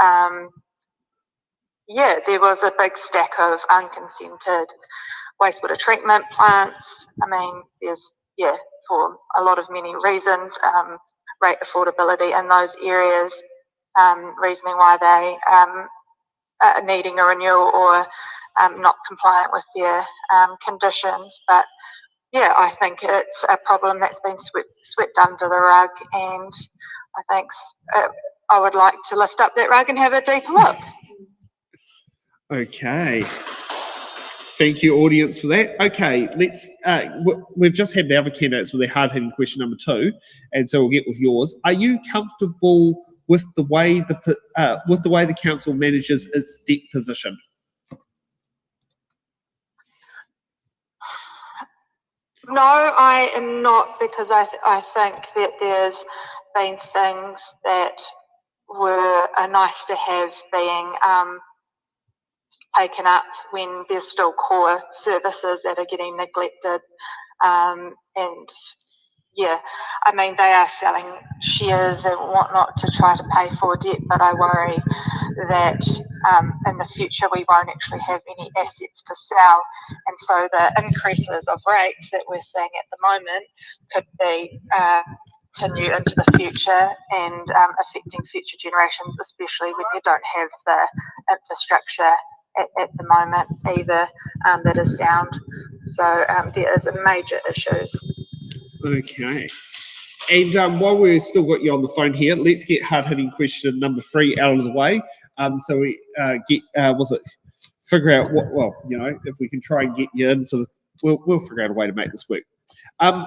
Yeah, there was a big stack of unconsented wastewater treatment plants. I mean, there's, for a lot of many reasons, rate affordability in those areas, reasoning why they are needing a renewal or not compliant with their conditions. But yeah, I think it's a problem that's been swept under the rug, and I think I would like to lift up that rug and have a deeper look. Okay. Thank you, audience, for that. Okay, let's. We've just had the other candidates with their hard-hitting question number two, and so we'll get with yours. Are you comfortable with the way the council manages its debt position? No, I am not, because I think that there's been things that are nice to have being taken up when there's still core services that are getting neglected. And yeah, I mean, they are selling shares and whatnot to try to pay for debt, but I worry that in the future we won't actually have any assets to sell. And so the increases of rates that we're seeing at the moment could be continue into the future and affecting future generations, especially when you don't have the infrastructure at the moment either that is sound. So there is major issues. Okay. And while we've still got you on the phone here, let's get hard-hitting question number 3 out of the way. So we figure out what, well, you know, if we can try and get you in for the, we'll figure out a way to make this work.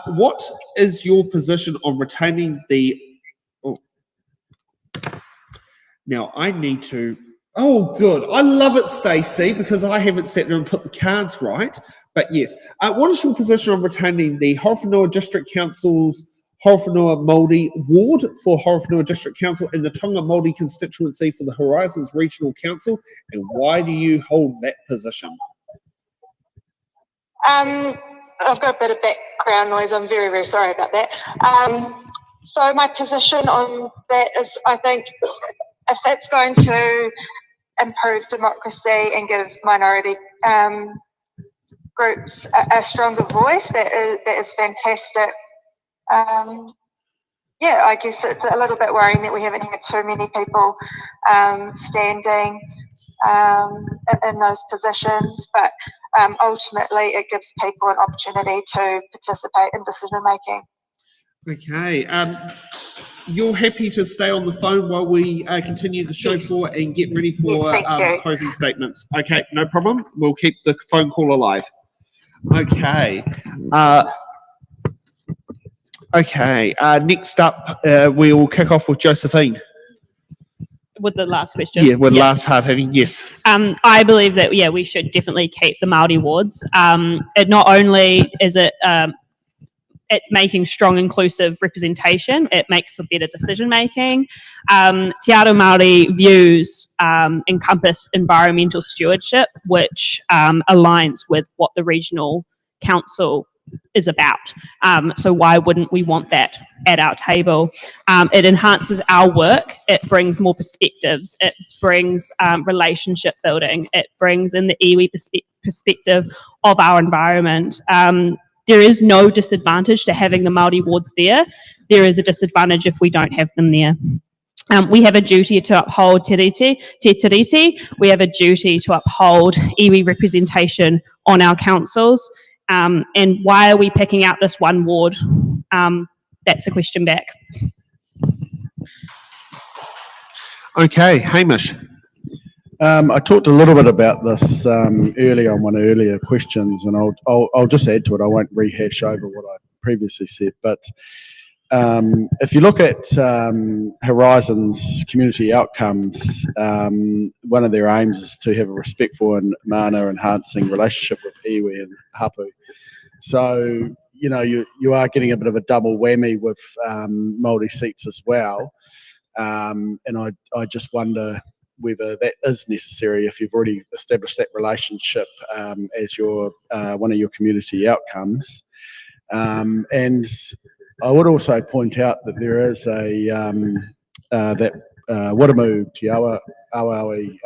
What is your position on retaining the, now I need to, oh good, I love it, Stacey, because I haven't sat there and put the cards right. But yes, what is your position on retaining the Horowhenua District Council's Horowhenua Māori Ward for Horowhenua District Council and the Tonga Māori Constituency for the Horizons Regional Council, and why do you hold that position? I've got a bit of background noise. I'm very, very sorry about that. So my position on that is, I think if it's going to improve democracy and give minority groups a stronger voice, that is fantastic. Yeah, I guess it's a little bit worrying that we haven't had too many people standing in those positions, but ultimately it gives people an opportunity to participate in decision making. Okay, you're happy to stay on the phone while we continue the show forward and get ready for closing statements. Okay, no problem. We'll keep the phone call alive. Okay. Next up, we will kick off with Josephine. With the last question. Yeah, with last hard-hitting, yes. I believe that, yeah, we should definitely keep the Māori wards. It not only is it it's making strong inclusive representation, it makes for better decision making. Te Ao Māori views encompass environmental stewardship, which aligns with what the regional council is about. So why wouldn't we want that at our table? It enhances our work, it brings more perspectives, it brings relationship building, it brings in the iwi perspective of our environment. There is no disadvantage to having the Māori wards there. There is a disadvantage if we don't have them there. We have a duty to uphold te tiriti. We have a duty to uphold iwi representation on our councils. And why are we picking out this one ward? That's a question back. Okay, Hamish. I talked a little bit about this earlier on one of the earlier questions, and I'll just add to it. I won't rehash over what I previously said, but if you look at Horizons community outcomes, one of their aims is to have a respectful and mana enhancing relationship with iwi and hapu. So, you know, you are getting a bit of a double whammy with Māori seats as well. And I just wonder whether that is necessary if you've already established that relationship as your one of your community outcomes. And I would also point out that there is a that Waramu Te Awawi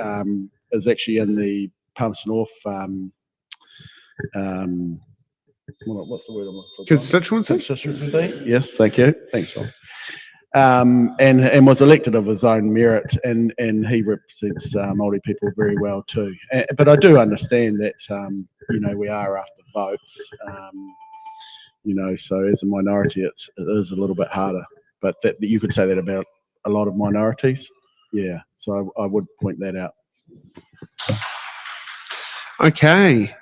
is actually in the Palmerston North what's the word I'm looking for? Constituency? Constituency. Yes, thank you. Thanks, John. And was elected of his own merit, and he represents Māori people very well too. But I do understand that you know, we are after votes. You know, so as a minority, it is a little bit harder. But that you could say that about a lot of minorities. Yeah, so I would point that out. Okay,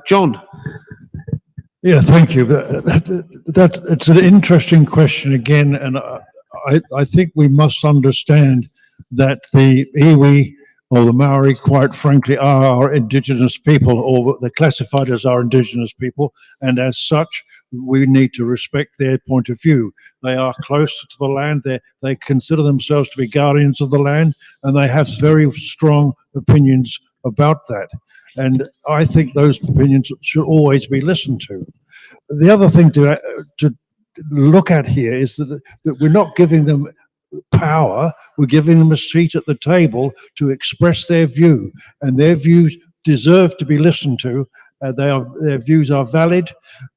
John. Yeah, thank you. It's an interesting question again, and I think we must understand that the iwi or the Maori, quite frankly, are our indigenous people, or they're classified as our indigenous people, and as such, we need to respect their point of view. They are closer to the land, they consider themselves to be guardians of the land, and they have very strong opinions about that. And I think those opinions should always be listened to. The other thing to look at here is that we're not giving them power, we're giving them a seat at the table to express their view, and their views deserve to be listened to. Their views are valid,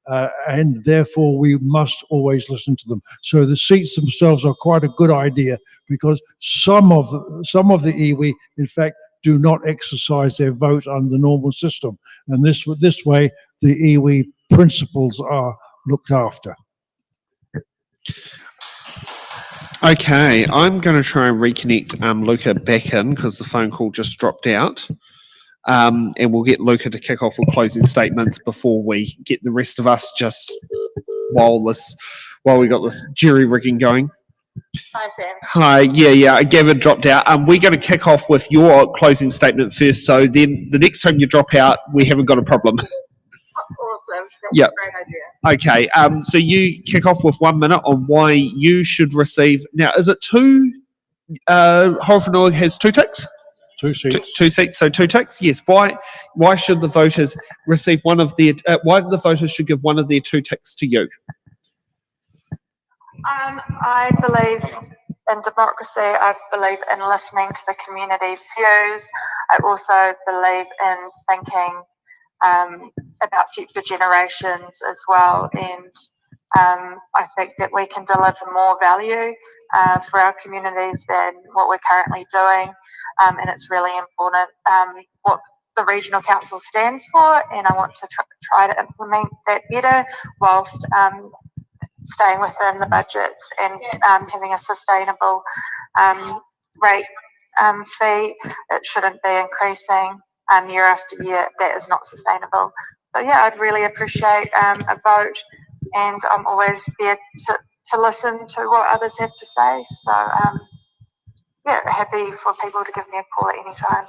and therefore we must always listen to them. So the seats themselves are quite a good idea, because some of the iwi, in fact, do not exercise their vote under the normal system, and this way the iwi principles are looked after. Okay, I'm going to try and reconnect Luca back in because the phone call just dropped out. And we'll get Luca to kick off with closing statements before we get the rest of us just while we got this jerry-rigging going. Hi, Sam. Hi, yeah, Gavin dropped out. We're going to kick off with your closing statement first, so then the next time you drop out, we haven't got a problem. Awesome. That's Yep. a great idea. Okay, so you kick off with 1 minute on why you should receive. Now, is it two? Horowhenua has 2 ticks. 2 seats. 2 seats, so 2 ticks. Yes. Why should the voters receive one of their? Why the voters should give one of their 2 ticks to you? I believe in democracy. I believe in listening to the community views. I also believe in thinking about future generations as well, and I think that we can deliver more value for our communities than what we're currently doing, and it's really important what the regional council stands for, and I want to try to implement that better whilst staying within the budgets and having a sustainable rate fee. It shouldn't be increasing year after year. That is not sustainable. So yeah, I'd really appreciate a vote, and I'm always there to listen to what others have to say. So yeah, happy for people to give me a call at any time.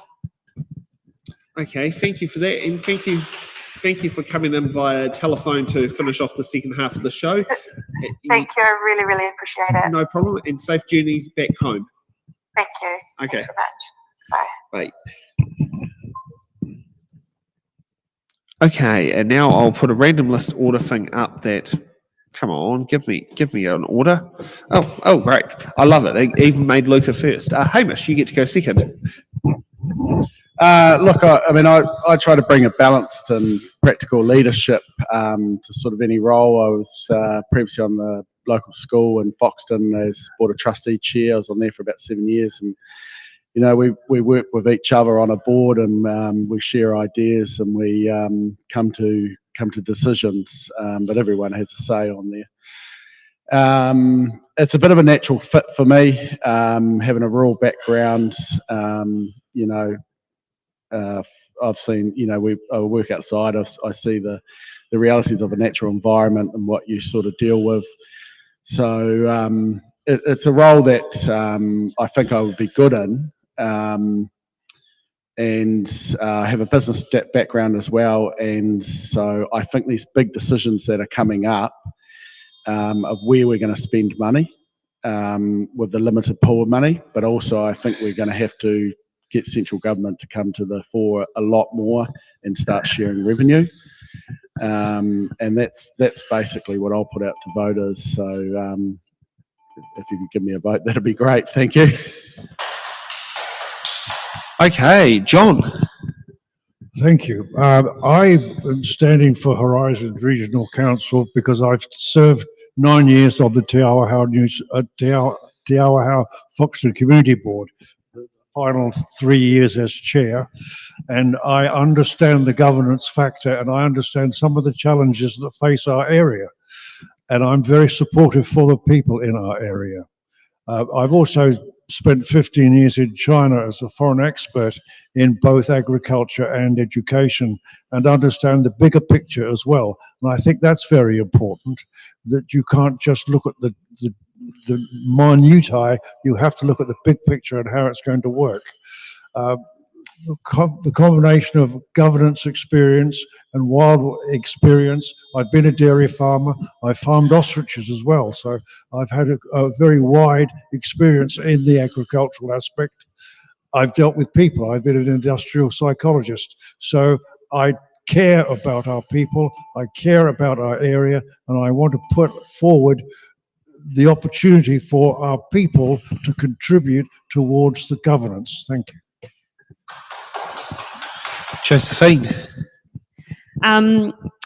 Okay, thank you for that, and thank you for coming in via telephone to finish off the second half of the show. Thank you. I really, really appreciate it. No problem, and safe journeys back home. Thank you. Okay. Thanks so much. Bye. Bye. Okay, and now I'll put a random list order thing up that, come on, give me an order. Oh, great. I love it. I even made Luca first. Hamish, you get to go second. Look, I try to bring a balanced and practical leadership to sort of any role. I was previously on the local school in Foxton as Board of Trustee Chair. I was on there for about 7 years, and you know, we work with each other on a board, and we share ideas, and we come to decisions. But everyone has a say on there. It's a bit of a natural fit for me, having a rural background. You know, I've seen. You know, I work outside. I see the realities of a natural environment and what you sort of deal with. So it's a role that I think I would be good in. And have a business background as well, and so I think these big decisions that are coming up of where we're going to spend money with the limited pool of money, but also I think we're going to have to get central government to come to the fore a lot more and start sharing revenue, and that's basically what I'll put out to voters. So if you could give me a vote, that'd be great. Thank you. Okay, John. Thank you. I am standing for Horizon Regional Council because I've served 9 years on the Te Awahau Foxton Community Board, the final 3 years as chair, and I understand the governance factor, and I understand some of the challenges that face our area, and I'm very supportive for the people in our area. I've also spent 15 years in China as a foreign expert in both agriculture and education, and understand the bigger picture as well. And I think that's very important, that you can't just look at the minutiae, you have to look at the big picture and how it's going to work. the combination of governance experience and wild experience. I've been a dairy farmer. I farmed ostriches as well. So I've had a very wide experience in the agricultural aspect. I've dealt with people. I've been an industrial psychologist. So I care about our people. I care about our area, and I want to put forward the opportunity for our people to contribute towards the governance. Thank you. Josephine.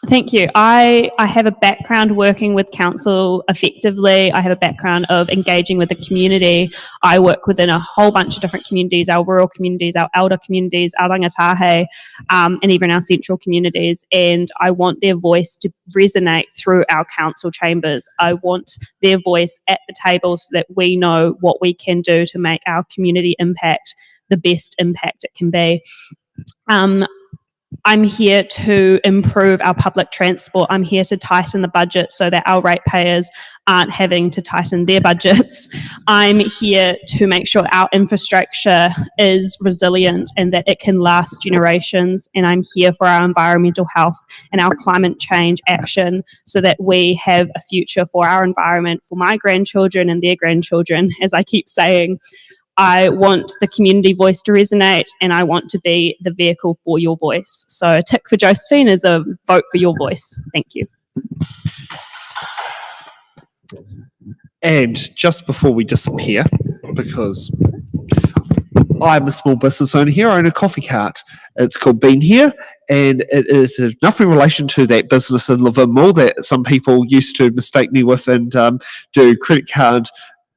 Thank you. I have a background working with council effectively. I have a background of engaging with the community. I work within a whole bunch of different communities, our rural communities, our elder communities, our rangatahe, and even our central communities. And I want their voice to resonate through our council chambers. I want their voice at the table so that we know what we can do to make our community impact the best impact it can be. I'm here to improve our public transport. I'm here to tighten the budget so that our ratepayers aren't having to tighten their budgets. I'm here to make sure our infrastructure is resilient and that it can last generations. And I'm here for our environmental health and our climate change action so that we have a future for our environment, for my grandchildren and their grandchildren. As I keep saying, I want the community voice to resonate, and I want to be the vehicle for your voice. So a tick for Josephine is a vote for your voice. Thank you. And just before we disappear, because I'm a small business owner here, I own a coffee cart. It's called Bean Here, and it is nothing in relation to that business in Livermore that some people used to mistake me with and do credit card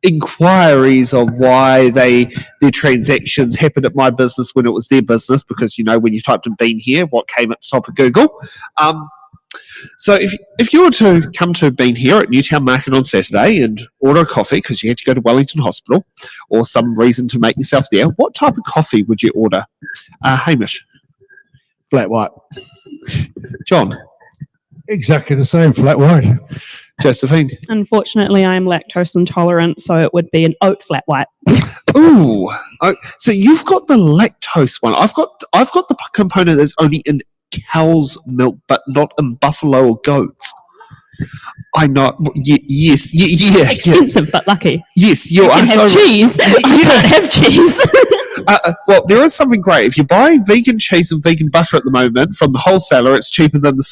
inquiries of why their transactions happened at my business when it was their business, because when you typed in Bean Here, what came at the top of Google. So if you were to come to Bean Here at Newtown Market on Saturday and order a coffee because you had to go to Wellington Hospital or some reason to make yourself there, what type of coffee would you order? Hamish? Flat white. John? Exactly the same, flat white. Josephine? Unfortunately, I'm lactose intolerant, so it would be an oat flat white. Ooh, so you've got the lactose one. I've got the component that's only in cow's milk, but not in buffalo or goats. I know. Yes. Yeah. Expensive, but lucky. Yes, you can are. have cheese. I can't have cheese. Well, there is something great. If you buy vegan cheese and vegan butter at the moment from the wholesaler, it's cheaper than the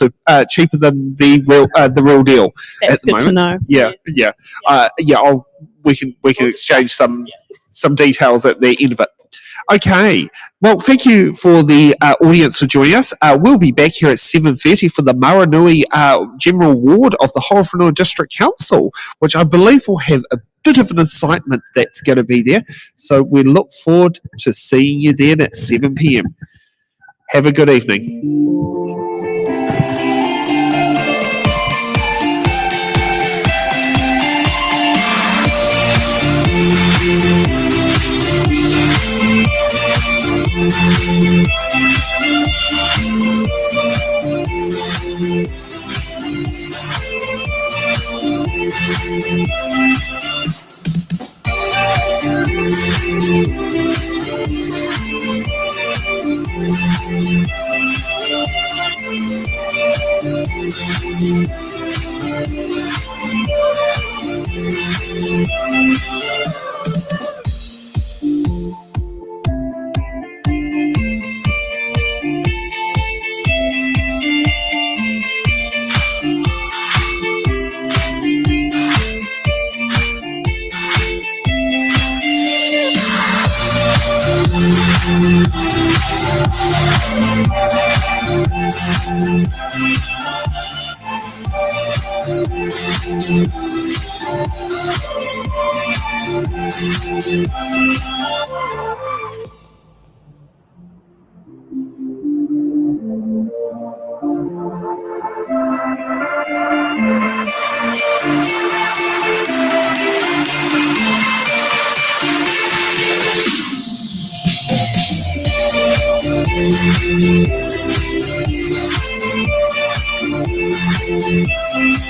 real deal. That's at the good to know. Yeah. We can exchange some details at the end of it. Okay. Well, thank you for the audience for joining us. We'll be back here at 7:30 for the Maranui General Ward of the Horowhenua District Council, which I believe will have a bit of an incitement that's going to be there. So we look forward to seeing you then at 7 p.m. Have a good evening. Thank you.